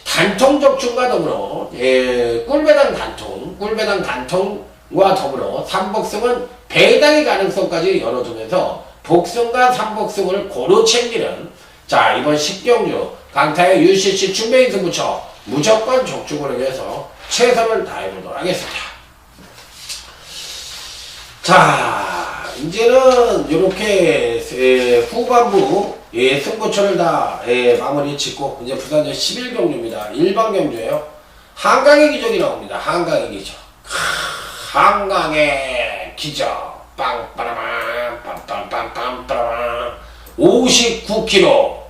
단통 적중과 더불어 꿀배당 단통, 꿀배당 단통과 더불어 삼복승은 배당의 가능성까지 열어두면서 복승과 삼복승을 고루 챙기는 자 이번 10경주 강타의 UCC 춘매인 승부처 무조건 적중을 위해서 최선을 다해보도록 하겠습니다. 자 이제는 이렇게 후반부 승부처를 다 마무리 짓고 이제 부산전 11경주입니다. 일반 경주예요. 한강의 기적이 나옵니다. 한강의 기적. 한강의 기적. 빵빠라밤 빰빰빰빰빠라밤 59km.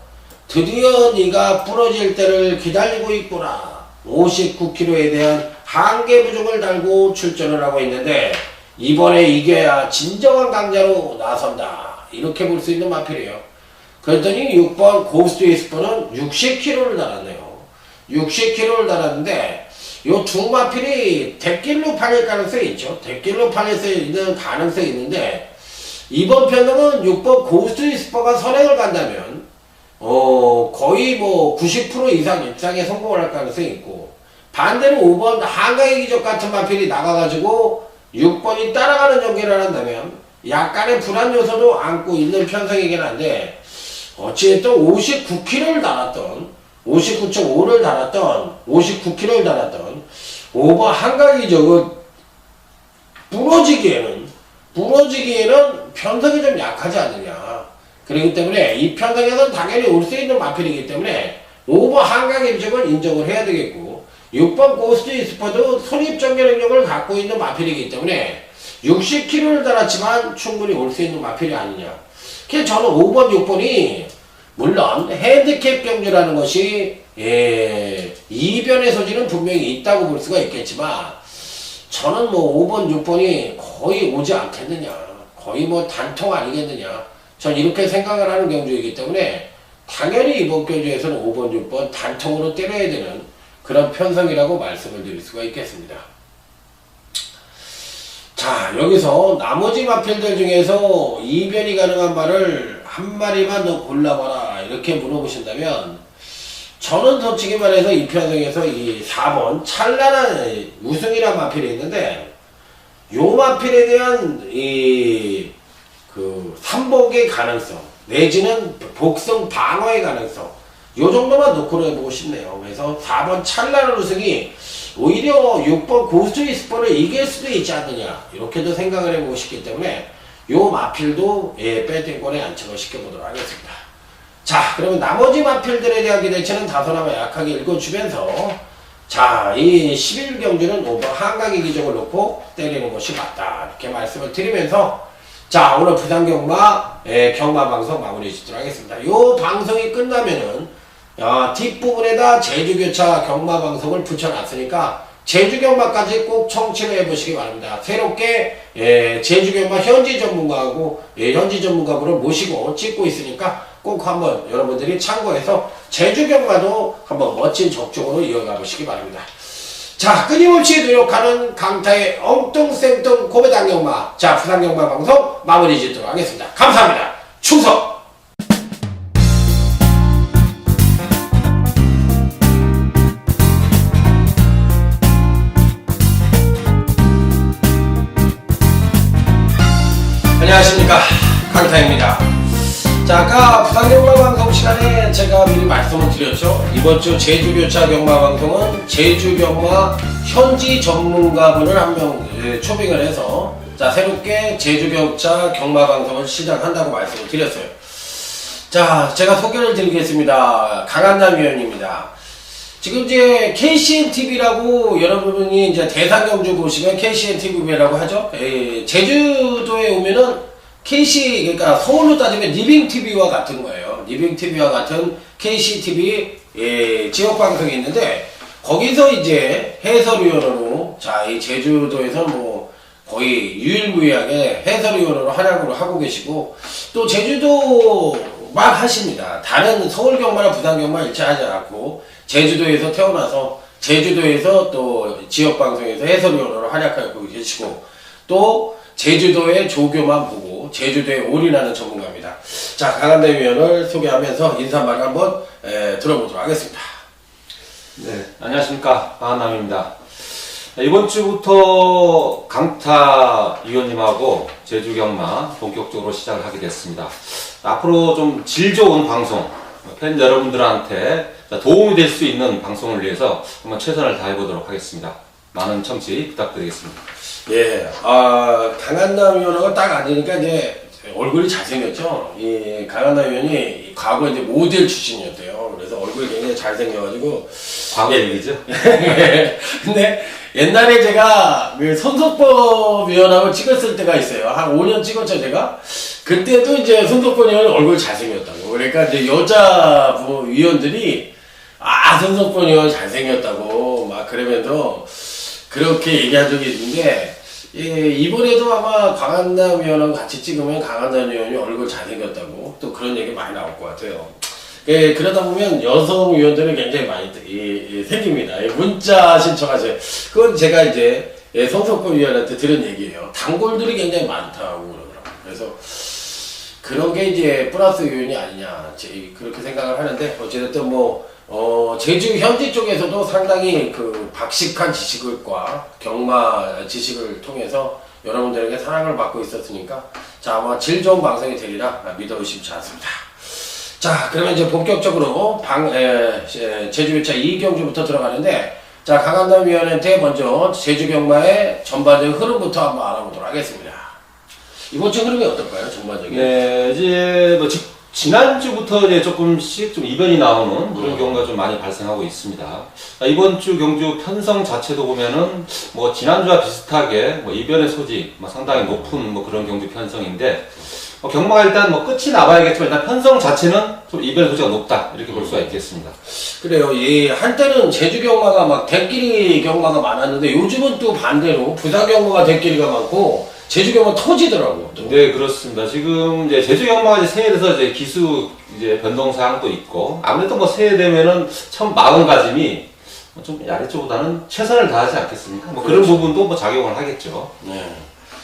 드디어 네가 부러질 때를 기다리고 있구나. 59km에 대한 한계 부족을 달고 출전을 하고 있는데 이번에 이겨야 진정한 강자로 나선다. 이렇게 볼 수 있는 마필이에요. 그랬더니 6번 고스트위스퍼는 60km를 달았네요. 60km를 달았는데 요 두 마필이 대길로 팔릴 가능성이 있죠. 대길로 팔릴 수 있는 가능성이 있는데 이번 편은 6번 고스트위스퍼가 선행을 간다면 거의 뭐 90% 이상 입상에 성공을 할 가능성이 있고 반대로 5번 한강의 기적 같은 마필이 나가가지고 6번이 따라가는 전개를 한다면 약간의 불안 요소도 안고 있는 편성이긴 한데 어찌됐든 59km를 달았던 59.5를 달았던 59km를 달았던 5번 한강의 기적은 부러지기에는 편성이 좀 약하지 않느냐. 그렇기 때문에 이 편성에서는 당연히 올 수 있는 마필이기 때문에 5번 한강의 기적을 인정을 해야 되겠고 6번 고스트위스퍼도 손입전개 능력을 갖고 있는 마필이기 때문에 60km를 달았지만 충분히 올 수 있는 마필이 아니냐. 그래서 저는 5번, 6번이 물론 핸디캡 경주라는 것이 이변의 소지는 분명히 있다고 볼 수가 있겠지만 저는 뭐 5번, 6번이 거의 오지 않겠느냐. 거의 뭐 단통 아니겠느냐. 전 이렇게 생각을 하는 경주이기 때문에 당연히 이번 경주에서는 5번, 6번 단통으로 때려야 되는 그런 편성이라고 말씀을 드릴 수가 있겠습니다. 자 여기서 나머지 마필들 중에서 이변이 가능한 말을 한 마리만 더 골라봐라 이렇게 물어보신다면 저는 솔직히 말해서 이 편성에서 이 4번 찬란한 우승이란 마필이 있는데 요 마필에 대한 그 삼복의 가능성 내지는 복성 방어의 가능성 요 정도만 놓고 해보고 싶네요. 그래서 4번 찬란한 우승이 오히려 6번 고스트위스퍼를 이길 수도 있지 않느냐 이렇게도 생각을 해보고 싶기 때문에 요 마필도 배팅권에 안착을 시켜보도록 하겠습니다. 자 그러면 나머지 마필들에 대한 기대치는 다소나마 약하게 읽어주면서 자 이 11경주는 5번 한강의 기적을 놓고 때리는 것이 맞다 이렇게 말씀을 드리면서 자 오늘 부산경마 경마방송 마무리 짓도록 하겠습니다. 요 방송이 끝나면은 뒷부분에다 제주교차 경마방송을 붙여놨으니까 제주경마까지 꼭 청취를 해보시기 바랍니다. 새롭게 제주경마 현지 전문가하고 현지 전문가분을 모시고 찍고 있으니까 꼭 한번 여러분들이 참고해서 제주경마도 한번 멋진 적중으로 이어가 보시기 바랍니다. 자 끊임없이 노력하는 강타의 엉뚱생뚱 고배당 경마 자 부산경마 방송 마무리 짓도록 하겠습니다. 감사합니다. 충성! 안녕하십니까 강타입니다. 자 아까 부산경마방송 시간에 제가 미리 말씀을 드렸죠. 이번주 제주교차 경마방송은 제주경마 현지 전문가분을 한 명 초빙을 해서 자 새롭게 제주교차 경마방송을 시작한다고 말씀을 드렸어요. 자 제가 소개를 드리겠습니다. 강한남 위원입니다. 지금 이제 KCNTV라고 여러분이 이제 대상경주 보시면 KCNTV라고 하죠. 제주도에 오면은 그러니까 서울로 따지면 리빙TV와 같은 거예요. 리빙TV와 같은 KCTV 지역방송이 있는데 거기서 이제 해설위원으로 자 이 제주도에서 뭐 거의 유일무이하게 해설위원으로 활약을 하고 계시고 또 제주도만 하십니다. 다른 서울경마나 부산경마 일치하지 않고 제주도에서 태어나서 제주도에서 또 지역방송에서 해설위원으로 활약하고 계시고 또 제주도의 조교만 보고 제주도에 올인하는 전문가입니다. 자 강한대 위원을 소개하면서 인사말 한번 들어보도록 하겠습니다. 네 안녕하십니까 강한남입니다. 이번 주부터 강타 위원님하고 제주 경마 본격적으로 시작을 하게 됐습니다. 앞으로 좀 질 좋은 방송, 팬 여러분들한테 도움이 될 수 있는 방송을 위해서 한번 최선을 다해보도록 하겠습니다. 많은 청취 부탁드리겠습니다. 예, 강한남 위원하고 딱 앉으니까 이제 얼굴이 잘생겼죠. 이 강한남 위원이 과거 이제 모델 출신이었대요. 그래서 얼굴이 굉장히 잘생겨가지고. 과거 얘기죠? 근데 옛날에 제가 그 손석범 위원하고 찍었을 때가 있어요. 한 5년 찍었죠, 제가. 그때도 이제 손석범 위원이 얼굴 잘생겼다고. 그러니까 이제 여자 위원들이 손석범 위원 잘생겼다고 막 그러면서 그렇게 얘기한 적이 있는데, 예, 이번에도 아마 강한남 위원하고 같이 찍으면 강한남 위원이 얼굴 잘생겼다고 또 그런 얘기 많이 나올 것 같아요. 예, 그러다 보면 여성 위원들은 굉장히 많이 생깁니다. 예, 문자 신청하세요. 그건 제가 이제 손석범 위원한테 들은 얘기예요. 단골들이 굉장히 많다고 그러더라고요. 그래서 그런 게 이제 플러스 요인이 아니냐 그렇게 생각을 하는데, 어찌됐든 제주 현지 쪽에서도 상당히 그 박식한 지식과 경마 지식을 통해서 여러분들에게 사랑을 받고 있었으니까, 자, 아마 질 좋은 방송이 되리라 믿어 의심치 않습니다. 자, 그러면 이제 본격적으로 제주교차 이경주부터 들어가는데, 자, 강한남 위원한테 먼저 제주 경마의 전반적인 흐름부터 한번 알아보도록 하겠습니다. 이번 주 흐름이 어떨까요, 전반적인? 네, 이제 지난주부터 이제 조금씩 좀 이변이 나오는 그런 경우가 좀 많이 발생하고 있습니다. 이번 주 경주 편성 자체도 보면은 지난주와 비슷하게 이변의 소지 상당히 높은 그런 경주 편성인데, 경마가 일단 끝이 나봐야겠지만 일단 편성 자체는 좀 이변의 소지가 높다 이렇게 볼 수가 있겠습니다. 그래요. 예, 한때는 제주 경마가 막 대끼리 경마가 많았는데 요즘은 또 반대로 부산 경마가 대끼리가 많고 제주 경마 터지더라고. 또. 네, 그렇습니다. 지금 이제 제주 경마가 새해 돼서 이제 기수 변동 사항도 있고, 아무래도 새해 되면은 처음 마음가짐이 좀 아래쪽보다는 최선을 다하지 않겠습니까? 그런 그렇죠. 부분도 작용을 하겠죠. 네.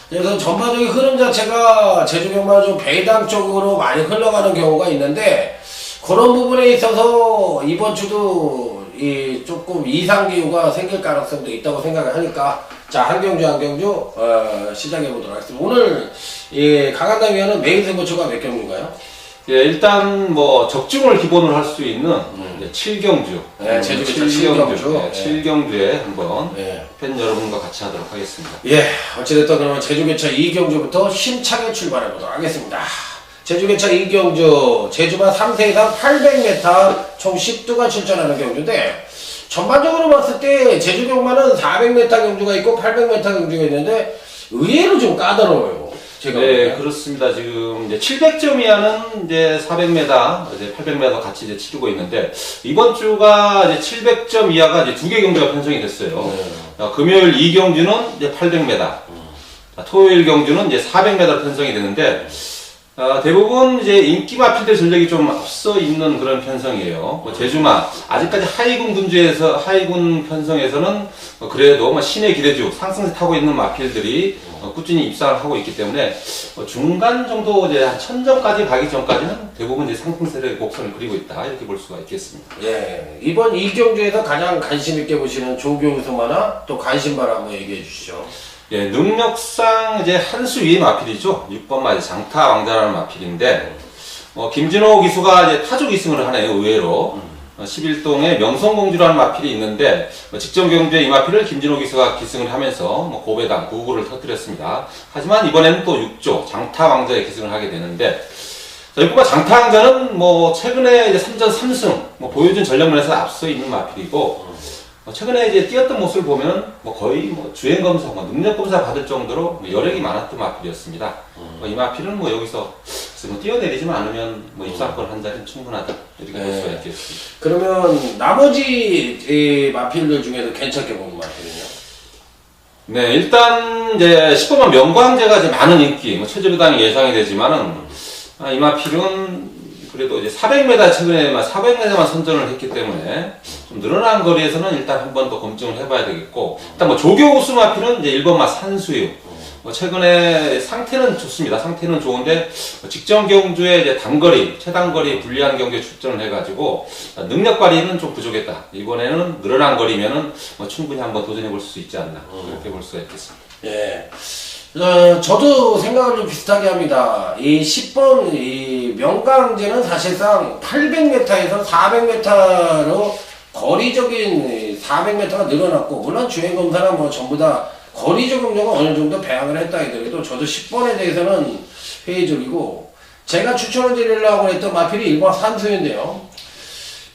그래서 전반적인 흐름 자체가 제주 경마는 좀 배당 쪽으로 많이 흘러가는 경우가 있는데, 그런 부분에 있어서 이번 주도 조금 이상 기후가 생길 가능성도 있다고 생각을 하니까, 자, 한경주 시작해 보도록 하겠습니다. 오늘 강한남 위원은 메인 선거초가 몇 경주인가요? 예, 일단 적중을 기본으로 할 수 있는 7경주. 네, 제주교차 7경주. 네, 7경주에 한번 네. 팬 여러분과 같이 하도록 하겠습니다. 예, 어찌됐든 그러면 제주교차 2경주부터 힘차게 출발해 보도록 하겠습니다. 제주교차 2경주, 제주마 3세 이상 800m 총 10두가 출전하는 경주인데, 전반적으로 봤을 때 제주 경마는 400m 경주가 있고 800m 경주가 있는데 의외로 좀 까다로워요. 제가 네, 보면. 그렇습니다. 지금 이제 700점 이하는 이제 400m, 이제 800m 같이 이제 치르고 있는데, 이번 주가 이제 700점 이하가 이제 2개 경주가 편성이 됐어요. 금요일 2경주는 이제 800m, 토요일 경주는 이제 400m 편성이 되는데, 대부분 이제 인기마필들 전력이 좀 앞서 있는 그런 편성이에요. 제주마 아직까지 하이군 군주에서 하이군 편성에서는 그래도 신의 기대주 상승세 타고 있는 마필들이 꾸준히 입상을 하고 있기 때문에 중간 정도 이제 한 1000점까지 가기 전까지는 대부분 이제 상승세의 곡선을 그리고 있다 이렇게 볼 수가 있겠습니다. 예, 이번 이 경주에서 가장 관심 있게 보시는 조교우승 마나 또 관심바를 한번 얘기해 주시죠. 예, 능력상 이제 한 수 위의 마필이죠. 6번 마이 장타 왕자라는 마필인데, 김진호 기수가 이제 타조 기승을 하네요, 의외로. 11동에 명성공주라는 마필이 있는데, 직전 경주에 이 마필을 김진호 기수가 기승을 하면서 고배당 9구를 터뜨렸습니다. 하지만 이번에는 또 6조 장타 왕자의 기승을 하게 되는데, 이번과 장타 왕자는 최근에 이제 3전 3승, 보여준 전력면에서 앞서 있는 마필이고, 최근에 이제 뛰었던 모습을 보면 거의 주행 검사, 능력 검사 받을 정도로 여력이 많았던 마필이었습니다. 이 마필은 여기서 뛰어내리지만 않으면 입상권 한 자리는 충분하다 이렇게 볼 수가 있겠습니다. 그러면 나머지 마필들 중에서 괜찮게 보는 마필은요? 네, 일단 이제 10번만 명광제가 이제 많은 인기, 최저배당이 예상이 되지만은 이 마필은 그래도 이제 400m 최근에 400m만 선전을 했기 때문에 좀 늘어난 거리에서는 일단 한 번 더 검증을 해봐야 되겠고, 일단 조교 우수 마필은 이제 1번마 산수유, 최근에 상태는 좋습니다. 상태는 좋은데 직전 경주에 이제 단거리, 최단거리 불리한 경주에 출전을 해가지고 능력 발휘는 좀 부족했다. 이번에는 늘어난 거리면은 충분히 한번 도전해 볼 수 있지 않나 그렇게 볼 수가 있겠습니다. 예. 저도 생각을 좀 비슷하게 합니다. 이 10번 이 명강제는 사실상 800m에서 400m로 거리적인 400m가 늘어났고, 물론 주행검사나 뭐 전부 다 거리적 경력은 어느 정도 배양을 했다 하더라도 저도 10번에 대해서는 회의적이고, 제가 추천을 드리려고 했던 마필이 1번 산수인데요.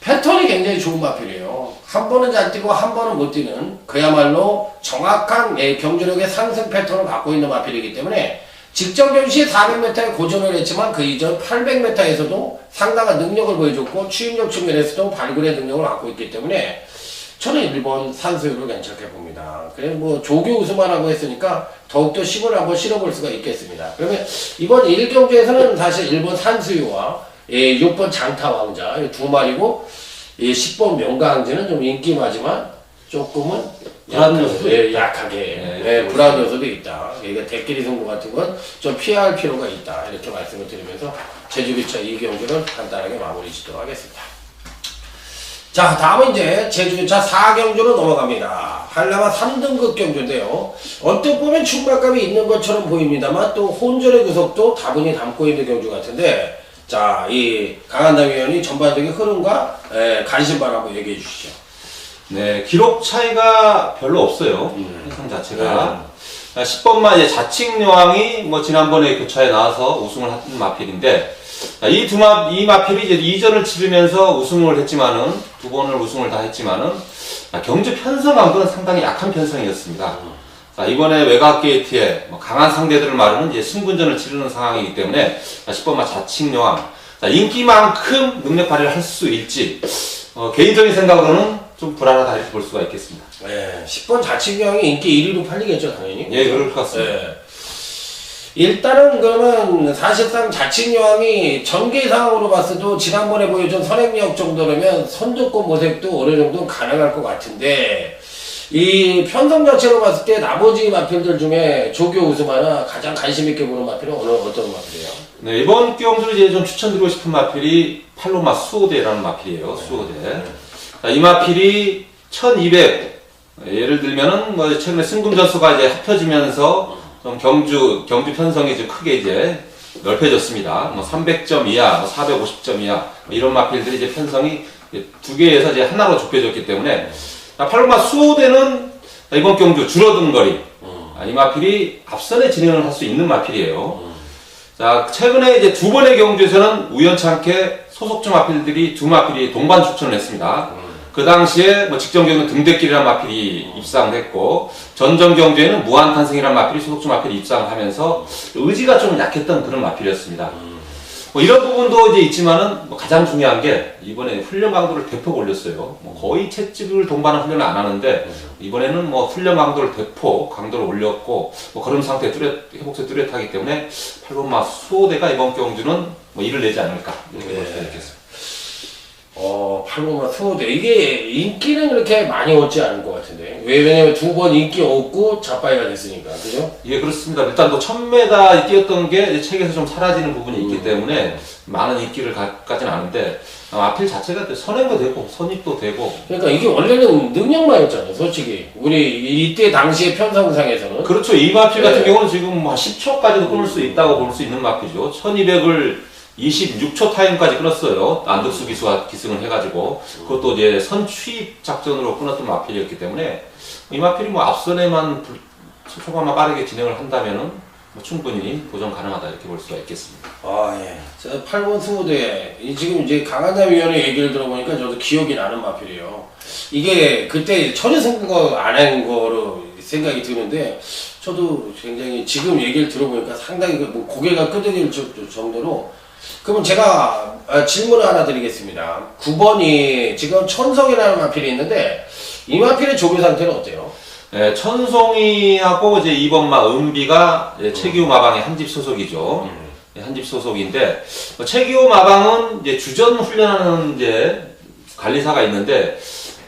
패턴이 굉장히 좋은 마필이에요. 한 번은 잘 뛰고 한 번은 못 뛰는 그야말로 정확한 경주력의 상승 패턴을 갖고 있는 마필이기 때문에 직전 경시 400m에 고전을 했지만 그 이전 800m에서도 상당한 능력을 보여줬고 추임력 측면에서도 발굴의 능력을 갖고 있기 때문에 저는 1번 산수유를 괜찮게 봅니다. 그래 뭐 조교 우승하라고 했으니까 더욱더 10을 한번 실어볼 수가 있겠습니다. 그러면 이번 1경주에서는 사실 1번 산수유와 6번 장타왕자 두 마리고 10번 명강제는 좀 인기마지만 조금은 불안 요소도 약하게 불안 요소도 있다. 그러니까 대끼리 승부 같은 건 좀 피할 필요가 있다. 이렇게 말씀을 드리면서 제주기차 2경주는 간단하게 마무리 짓도록 하겠습니다. 자, 다음은 이제 제주기차 4경주로 넘어갑니다. 한라마 3등급 경주인데요. 언뜻 보면 충만감이 있는 것처럼 보입니다만 또 혼전의 구석도 다분히 담고 있는 경주 같은데, 자, 이 강한담 위원이 전반적인 흐름과 관심만 한번 얘기해 주시죠. 네, 기록 차이가 별로 없어요. 해상 자체가. 10번만 이제 자칭여왕이 뭐 지난번에 교차에 나와서 우승을 한 마필인데, 이 마필이 이제 이전을 치르면서 우승을 했지만은, 두 번을 우승을 다 했지만은, 경주 편성감도는 상당히 약한 편성이었습니다. 자, 이번에 외곽 게이트에 강한 상대들을 마르는 이제 승분전을 치르는 상황이기 때문에 10번만 자칭여왕, 인기만큼 능력 발휘를 할 수 있지, 개인적인 생각으로는 좀 불안하다 이렇게 볼 수가 있겠습니다. 네, 10번 자칭여왕이 인기 1위로 팔리겠죠, 당연히. 예, 그럴 것 같습니다. 네. 일단은 그러면 사실상 자칭여왕이 전개상으로 봤어도 지난번에 보여준 선행력 정도라면 선두권 모색도 어느 정도 가능할 것 같은데, 이 편성 자체로 봤을 때 나머지 마필들 중에 조교 우승하나 가장 관심 있게 보는 마필은 어떤 마필이에요? 네, 이번 경주를 이제 좀 추천드리고 싶은 마필이 팔로마 수호대라는 마필이에요. 수호대. 자, 이 마필이 1200, 예를 들면은 뭐 최근에 승금 전수가 이제 합쳐지면서 좀 경주 편성이 좀 크게 이제 넓혀졌습니다. 뭐 300점 이하, 뭐 450점 이하, 이런 마필들이 이제 편성이 두 개에서 이제 하나로 좁혀졌기 때문에, 팔로마 수호대는 이번 경주 줄어든 거리, 이 마필이 앞선에 진행을 할 수 있는 마필이에요. 자, 최근에 이제 두 번의 경주에서는 우연찮게 소속주 마필들이 두 마필이 동반 출전을 했습니다. 그 당시에 뭐 직전 경주 등대길이라는 마필이 입상했고, 전전 경주에는 무한탄생이라는 마필이 소속주 마필이 입상을 하면서 의지가 좀 약했던 그런 마필이었습니다. 뭐 이런 부분도 이제 있지만은 뭐 가장 중요한 게 이번에 훈련 강도를 대폭 올렸어요. 뭐 거의 채찍을 동반한 훈련을 안 하는데 이번에는 뭐 훈련 강도를 대폭 강도를 올렸고, 뭐 그런 상태 회복세 뚜렷하기 때문에 팔로마 수호대가 이번 경주는 뭐 일을 내지 않을까 이렇게 볼 수 있겠습니다. 팔로마 수호대 이게 인기는 그렇게 많이 얻지 않을 것 같은데, 왜냐면 두 번 인기 얻고 자빠이가 됐으니까, 그죠? 예, 그렇습니다. 일단 또 1000m 뛰었던 게 책에서 좀 사라지는 부분이 있기 때문에 많은 인기를 갖지는 않은데, 마필 자체가 선행도 되고 선입도 되고. 그러니까 이게 원래는 능력마였잖아요, 솔직히. 우리 이때 당시의 편성상에서는. 그렇죠. 이 마필 같은 경우는 지금 뭐 10초까지도 끊을 수 있다고 볼 수 있는 마필이죠. 1200을 26초 타임까지 끊었어요. 안덕수 기수와 기승을 해가지고. 그것도 이제 선취입 작전으로 끊었던 마필이었기 때문에, 이 마필이 뭐 앞선에만 초반만 빠르게 진행을 한다면은 뭐 충분히 도전 가능하다 이렇게 볼 수가 있겠습니다. 예. 8번 수호대. 지금 이제 강한담 위원의 얘기를 들어보니까 저도 기억이 나는 마필이에요. 이게 그때 전혀 생각 안 한 거로 생각이 드는데, 저도 굉장히 지금 얘기를 들어보니까 상당히 뭐 고개가 끄덕일 정도로. 그러면 제가 질문을 하나 드리겠습니다. 9번이 지금 천성이라는 마필이 있는데, 이 마필의 조교 상태는 어때요? 네, 천송이하고 이제 2번마 은비가 최기호 마방의 한집 소속이죠. 한집 소속인데, 최기호 마방은 이제 주전 훈련하는 이제 관리사가 있는데,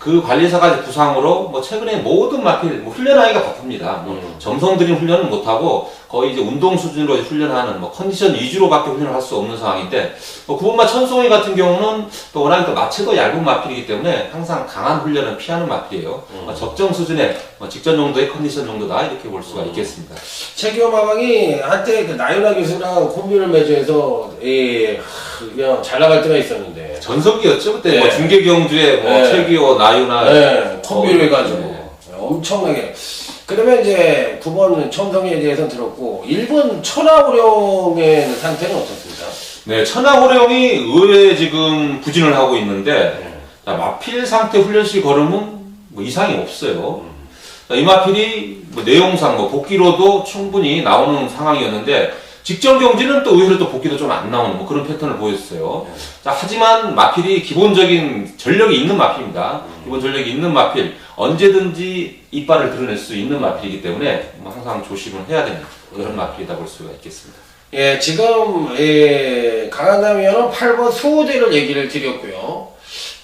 그 관리사가 이제 부상으로 뭐 최근에 모든 마필 뭐 훈련하기가 바쁩니다. 점성 들인 훈련은 못하고 거의 이제 운동 수준으로 훈련하는 뭐 컨디션 위주로밖에 훈련을 할 수 없는 상황인데 뭐 구본마 천송이 같은 경우는 또 워낙 또 마체도 얇은 마필이기 때문에 항상 강한 훈련은 피하는 마필이에요. 적정 수준의 직전 정도의 컨디션 정도다 이렇게 볼 수가 있겠습니다. 최기호 마방이 한때 그 나윤아 교수랑 콤비를 맺어서 그냥 잘 나갈 때가 있었는데 전성기였죠 그때 네. 뭐 중계 경주에 뭐 네. 최기호, 나윤아 네, 콤비를 해가지고 네. 엄청나게. 그러면 이제 9번 천성에 대해서는 들었고 1번 천하오령의 상태는 어떻습니까? 네, 천하호령이 의외에 지금 부진을 하고 있는데 자, 마필 상태 훈련실 걸음은 뭐 이상이 없어요. 자, 이 마필이 뭐 내용상 뭐 복귀로도 충분히 나오는 상황이었는데 직전 경기는 또 의외로 또 복귀도 좀 안 나오는 뭐 그런 패턴을 보였어요. 자, 하지만 마필이 기본적인 전력이 있는 마필입니다. 기본 전력이 있는 마필, 언제든지 이빨을 드러낼 수 있는 마필이기 때문에 뭐 항상 조심을 해야 되는 그런 마필이다 볼 수가 있겠습니다. 예, 지금 강한남위원은 8번 수호대를 얘기를 드렸고요.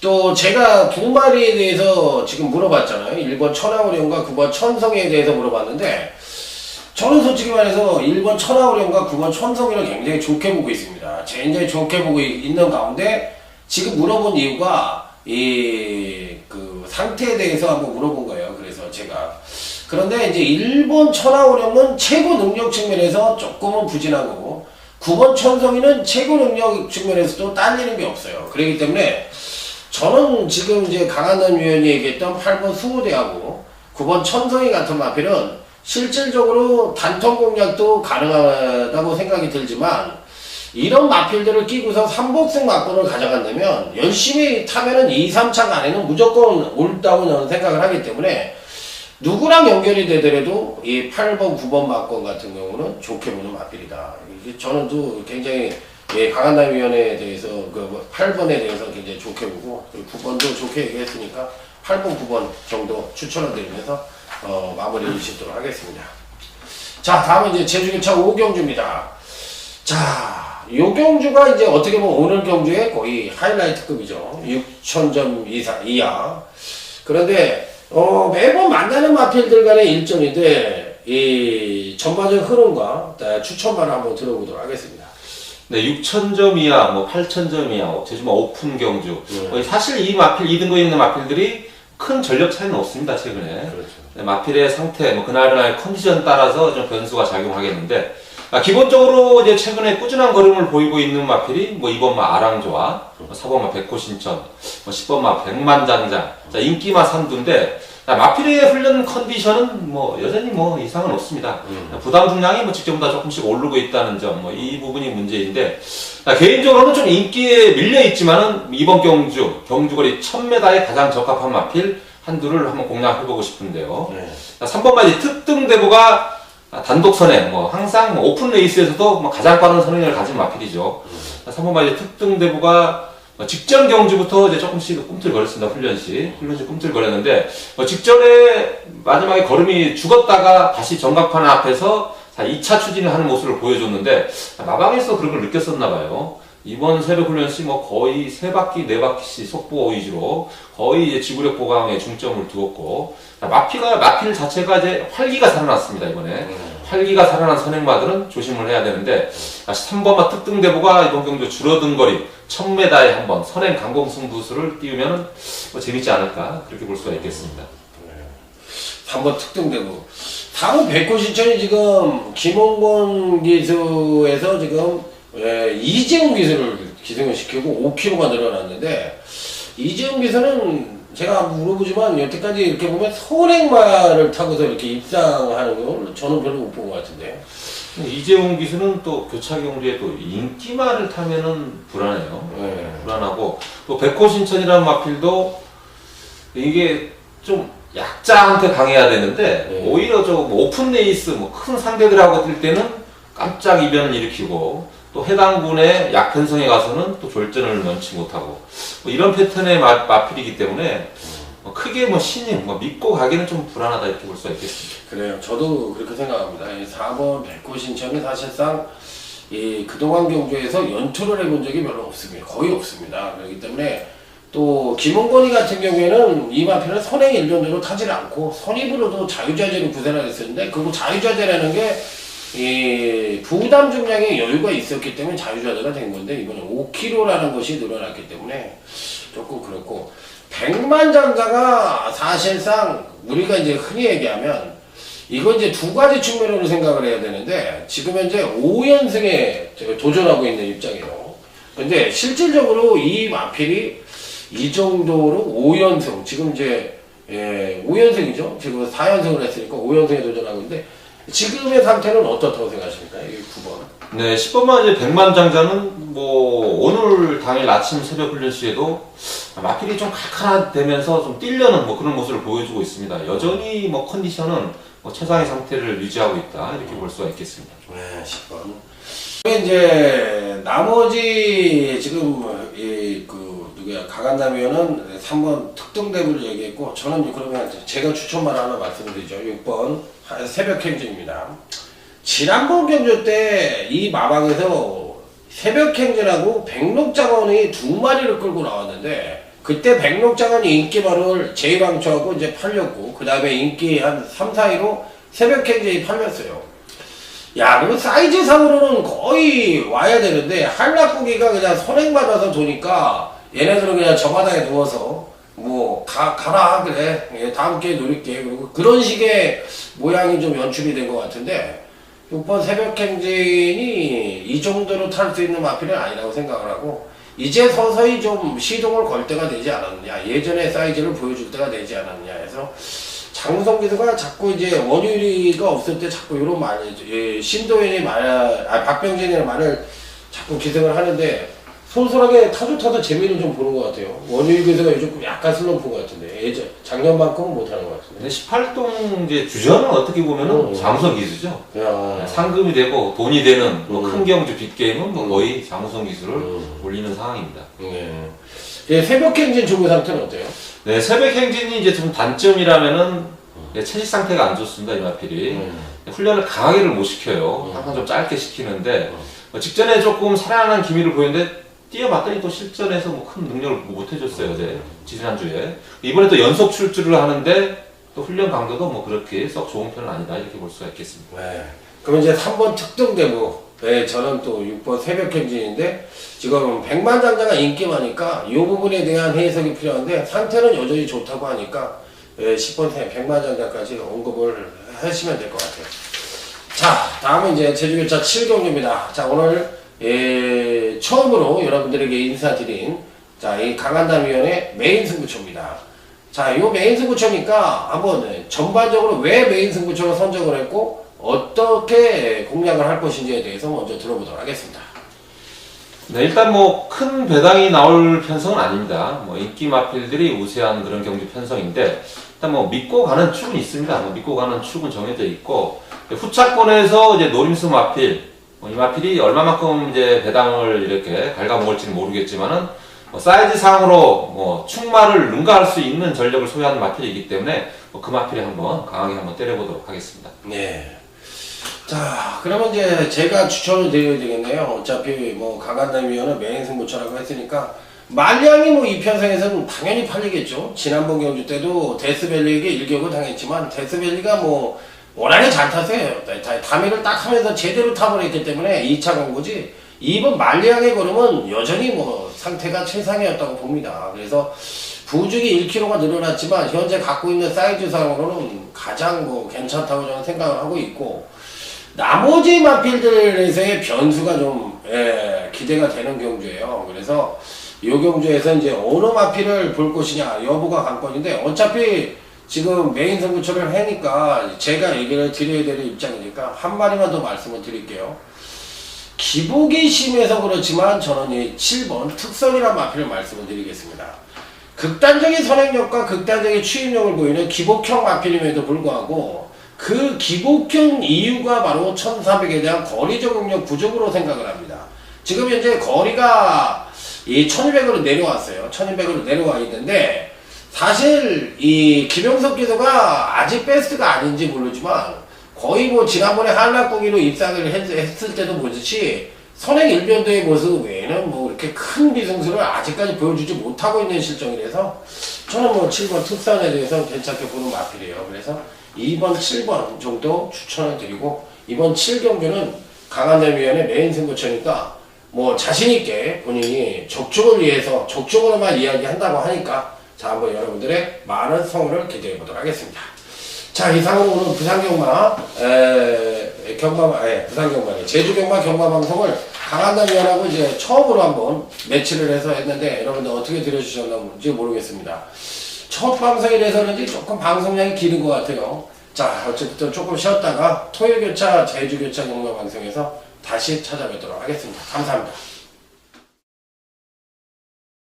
또 제가 두 마리에 대해서 지금 물어봤잖아요. 1번 천하오령과 9번 천성에 대해서 물어봤는데 저는 솔직히 말해서 1번 천하오령과 9번 천성이를 굉장히 좋게 보고 있습니다. 굉장히 좋게 보고 있는 가운데 지금 물어본 이유가 그 상태에 대해서 한번 물어본 거예요. 그래서 제가 그런데 이제 1번 천하오령은 최고 능력 측면에서 조금은 부진하고 9번 천성이는 최고 능력 측면에서도 딸리는 게 없어요. 그렇기 때문에 저는 지금 이제 강한남 위원이 얘기했던 8번 수호대하고 9번 천성이 같은 마필은 실질적으로 단통 공략도 가능하다고 생각이 들지만 이런 마필들을 끼고서 3복승 막권을 가져간다면 열심히 타면은 2, 3차 안에는 무조건 올다고 저는 생각을 하기 때문에 누구랑 연결이 되더라도 이 8번, 9번 막권 같은 경우는 좋게 보는 마필이다. 이게 저는 또 굉장히 강한남 위원에 대해서 그 8번에 대해서 굉장히 좋게 보고 9번도 좋게 얘기했으니까 8번, 9번 정도 추천을 드리면서 마무리를 짓도록 하겠습니다. 자, 다음은 이제 제주교차 5경주입니다. 자, 요 경주가 이제 어떻게 보면 오늘 경주의 거의 하이라이트급이죠. 6,000점 이하. 그런데 매번 만나는 마필들 간의 일정인데 이 전반적 흐름과 추천만을 한번 들어보도록 하겠습니다. 네, 6,000점 이하, 뭐 8,000점 이하, 제주 뭐 오픈 경주. 사실 이 마필 2등급에 있는 마필들이 큰 전력 차이는 없습니다 최근에. 그렇죠. 네, 마필의 상태, 뭐 그날그날 컨디션 따라서 좀 변수가 작용하겠는데 기본적으로 이제 최근에 꾸준한 걸음을 보이고 있는 마필이 뭐 2번마 아랑조와 4번마 백호신천, 뭐 10번마 백만장장, 자, 인기마 삼두인데 마필의 훈련 컨디션은 뭐 여전히 뭐 이상은 없습니다. 부담 중량이 뭐 직전보다 조금씩 오르고 있다는 점, 뭐 이 부분이 문제인데 개인적으로는 좀 인기에 밀려 있지만은 이번 경주거리 1000m에 가장 적합한 마필 한두를 한번 공략해보고 싶은데요. 3번마 이제 특등대부가 단독 선행, 뭐 항상 뭐 오픈 레이스에서도 뭐 가장 빠른 선행을 가진 마필이죠. 3번마 이제 특등대부가 직전 경주부터 이제 조금씩 꿈틀거렸습니다. 훈련시 꿈틀거렸는데 직전에 마지막에 걸음이 죽었다가 다시 정각판 앞에서 2차 추진을 하는 모습을 보여줬는데 마방에서 그런 걸 느꼈었나봐요. 이번 새벽 훈련시 뭐 거의 3바퀴, 4바퀴씩 속보 위주로 거의 이제 지구력 보강에 중점을 두었고 마필 자체가 이제 활기가 살아났습니다. 이번에 활기가 살아난 선행마들은 조심을 해야 되는데 3번마 특등대부가 이번 경주 줄어든 거리 1000m에 한번 선행 강공 승부수를 띄우면 뭐 재밌지 않을까 그렇게 볼 수가 있겠습니다. 3번 특등대부. 다음 백호신천이 지금 김홍건 기수에서 지금 이재훈 기수를 기승을 시키고 5kg가 늘어났는데 이재훈 기수는 제가 물어보지만 여태까지 이렇게 보면 선행마를 타고서 이렇게 입상하는 걸 저는 별로 못 본 것 같은데 이재훈 기수는 또 교차 경주에 또 인기마를 타면은 불안해요. 불안하고 또 백호신천이라는 마필도 이게 좀 약자한테 강해야 되는데 오히려 좀 오픈 레이스 뭐 큰 상대들하고 뛸 때는 깜짝 이변을 일으키고 또 해당 군의 약편성에 가서는 또 졸전을 면치 못하고 뭐 이런 패턴의 마필이기 때문에 크게 뭐 신임 믿고 가기는 좀 불안하다 이렇게 볼 수가 있겠습니다. 그래요. 저도 그렇게 생각합니다. 4번 백호신천이 사실상 그동안 경주에서 연투를 해본 적이 별로 없습니다. 거의 없습니다. 그렇기 때문에 또 김홍건이 같은 경우에는 이 마필은 선행 일전으로 타지를 않고 선입으로도 자유자재로 구사를 했었는데 그 자유자재라는 게 이 부담 중량에 여유가 있었기 때문에 자유자재가 된 건데 이번에 5kg라는 것이 늘어났기 때문에 조금 그렇고 백만장자가 사실상 우리가 이제 흔히 얘기하면 이건 이제 두 가지 측면으로 생각을 해야 되는데 지금 현재 5연승에 도전하고 있는 입장이에요. 근데 실질적으로 이 마필이 이 정도로 5연승 지금 이제 5연승이죠. 지금 4연승을 했으니까 5연승에 도전하고 있는데 지금의 상태는 어떻다고 생각하십니까? 이 9번. 네, 10번만 이제 백만장자는 뭐 오늘 당일 아침 새벽 훈련 시에도 마필이 좀 칼칼하되면서 좀 뛰려는 뭐 그런 모습을 보여주고 있습니다. 여전히 뭐 컨디션은 뭐 최상의 상태를 유지하고 있다 이렇게 볼 수가 있겠습니다. 네, 10번. 이제 나머지 지금 누구야 강한남위원은 3번 특등대부를 얘기했고 저는 그러면 제가 추천만 하나 말씀드리죠. 6번 새벽행진입니다. 지난번 경주 때 이 마방에서 새벽행진하고 백록장원이 두 마리를 끌고 나왔는데 그때 백록장원이 인기만을 제2방초하고 이제 팔렸고 그 다음에 인기 한 3, 4위로 새벽행진이 팔렸어요. 야, 그럼 사이즈상으로는 거의 와야 되는데 한락고기가 그냥 선행받아서 도니까 얘네들은 그냥 저 바닥에 누워서 뭐 가라 그래 다음 기회에 노릴게 그리고 그런 식의 모양이 좀 연출이 된 것 같은데 6번 새벽행진이 이 정도로 탈 수 있는 마필은 아니라고 생각을 하고 이제 서서히 좀 시동을 걸 때가 되지 않았느냐 예전의 사이즈를 보여줄 때가 되지 않았느냐 해서 장우성 기수가 자꾸 이제 원유리가 없을 때 자꾸 이런 신도현이 박병진이라는 말을 자꾸 기생을 하는데 솔솔하게 타도 재미를 좀 보는 것 같아요. 원유리 기수가 요즘 약간 슬럼프인 것 같은데 예전 작년만큼은 못하는 것 같은데. 근데 18동 이제 주전은 어떻게 보면은 장우성 기수죠. 상금이 되고 돈이 되는 뭐 큰 경주 빅게임은 뭐 거의 장우성 기수를 올리는 상황입니다. 예, 새벽행진 주부 상태는 어때요? 네, 새벽행진이 이제 좀 단점이라면은 체식 상태가 안 좋습니다. 이 마필이 훈련을 강하게를 못 시켜요. 항상 좀 짧게 시키는데 직전에 조금 살아나는 기미를 보이는데 뛰어봤더니 또 실전에서 뭐 큰 능력을 못 해줬어요. 어제 지난주에 이번에 또 연속 출주를 하는데 또 훈련 강도도 뭐 그렇게 썩 좋은 편은 아니다 이렇게 볼 수가 있겠습니다. 네. 그럼 이제 3번 특등대부 네, 저는 또 6번 새벽행진인데 지금 백만장자가 인기 많으니까 이 부분에 대한 해석이 필요한데 상태는 여전히 좋다고 하니까 10번 백만장자까지 언급을 하시면 될 것 같아요. 자, 다음은 이제 제주교차 7경주입니다. 자, 오늘 처음으로 여러분들에게 인사드린 자, 이 강한남위원회 메인 승부처입니다. 자, 이 메인 승부처니까 한번 전반적으로 왜 메인 승부처로 선정을 했고 어떻게 공략을 할 것인지에 대해서 먼저 들어보도록 하겠습니다. 네, 일단 뭐 큰 배당이 나올 편성은 아닙니다. 뭐 인기 마필들이 우세한 그런 경주 편성인데 일단 뭐 믿고 가는 축은 있습니다. 뭐 믿고 가는 축은 정해져 있고 후차권에서 이제 노림수 마필 이 마필이 얼마만큼 이제 배당을 이렇게 갉아먹을지는 모르겠지만은 뭐 사이즈상으로 뭐 축마를 능가할 수 있는 전력을 소유하는 마필이기 때문에 그 마필에 한번 강하게 한번 때려보도록 하겠습니다. 네. 자, 그러면 이제 제가 추천을 드려야 되겠네요. 어차피 뭐 강한남위원은 메인 승부처라고 했으니까 말량이 뭐 이 편성에서는 당연히 팔리겠죠. 지난번 경주 때도 데스밸리에게 일격을 당했지만 데스밸리가 뭐 워낙에 잘 탔어요. 다미를 딱 하면서 제대로 타버렸기 때문에 2차 광고지 2번 말량의 걸음은 여전히 뭐 상태가 최상이었다고 봅니다. 그래서 부죽이 1kg가 늘어났지만 현재 갖고 있는 사이즈상으로는 가장 뭐 괜찮다고 저는 생각을 하고 있고 나머지 마필들에서의 변수가 좀 기대가 되는 경주예요. 그래서 이 경주에서 이제 어느 마필을 볼 것이냐 여부가 관건인데 어차피 지금 메인 승부처를 하니까 제가 얘기를 드려야 되는 입장이니까 한 마리만 더 말씀을 드릴게요. 기복이 심해서 그렇지만 저는 이 7번 특선이라는 마필을 말씀을 드리겠습니다. 극단적인 선행력과 극단적인 추임력을 보이는 기복형 마필임에도 불구하고 그 기복형 이유가 바로 1400에 대한 거리 적응력 부족으로 생각을 합니다. 지금 현재 거리가 이 1200으로 내려왔어요. 1200으로 내려와 있는데 사실 이 김영석 기수가 아직 베스트가 아닌지 모르지만 거의 뭐 지난번에 한락고기로 입상을 했을 때도 보듯이 선행 일변도의 모습 외에는 뭐 이렇게 큰 비승수를 아직까지 보여주지 못하고 있는 실정이라서 저는 뭐 7번 특산에 대해서 괜찮게 보는 마필이에요. 그래서 2번, 7번 정도 추천을 드리고 이번 7경주는 강한남위원회 메인 승부처니까 뭐 자신있게 본인이 적중을 위해서 적중으로만 이야기한다고 하니까 자 한번 여러분들의 많은 성원을 기대해 보도록 하겠습니다. 자 이상으로 오늘 부산경마 부산경마네 제주경마 경마방송을 강한남위원하고 이제 처음으로 한번 매치를 해서 했는데 여러분들 어떻게 들어주셨는지 모르겠습니다. 첫 방송이라서 그런지 조금 방송량이 길은 것 같아요. 자 어쨌든 조금 쉬었다가 토요교차 제주교차 경마방송에서 다시 찾아뵙도록 하겠습니다. 감사합니다.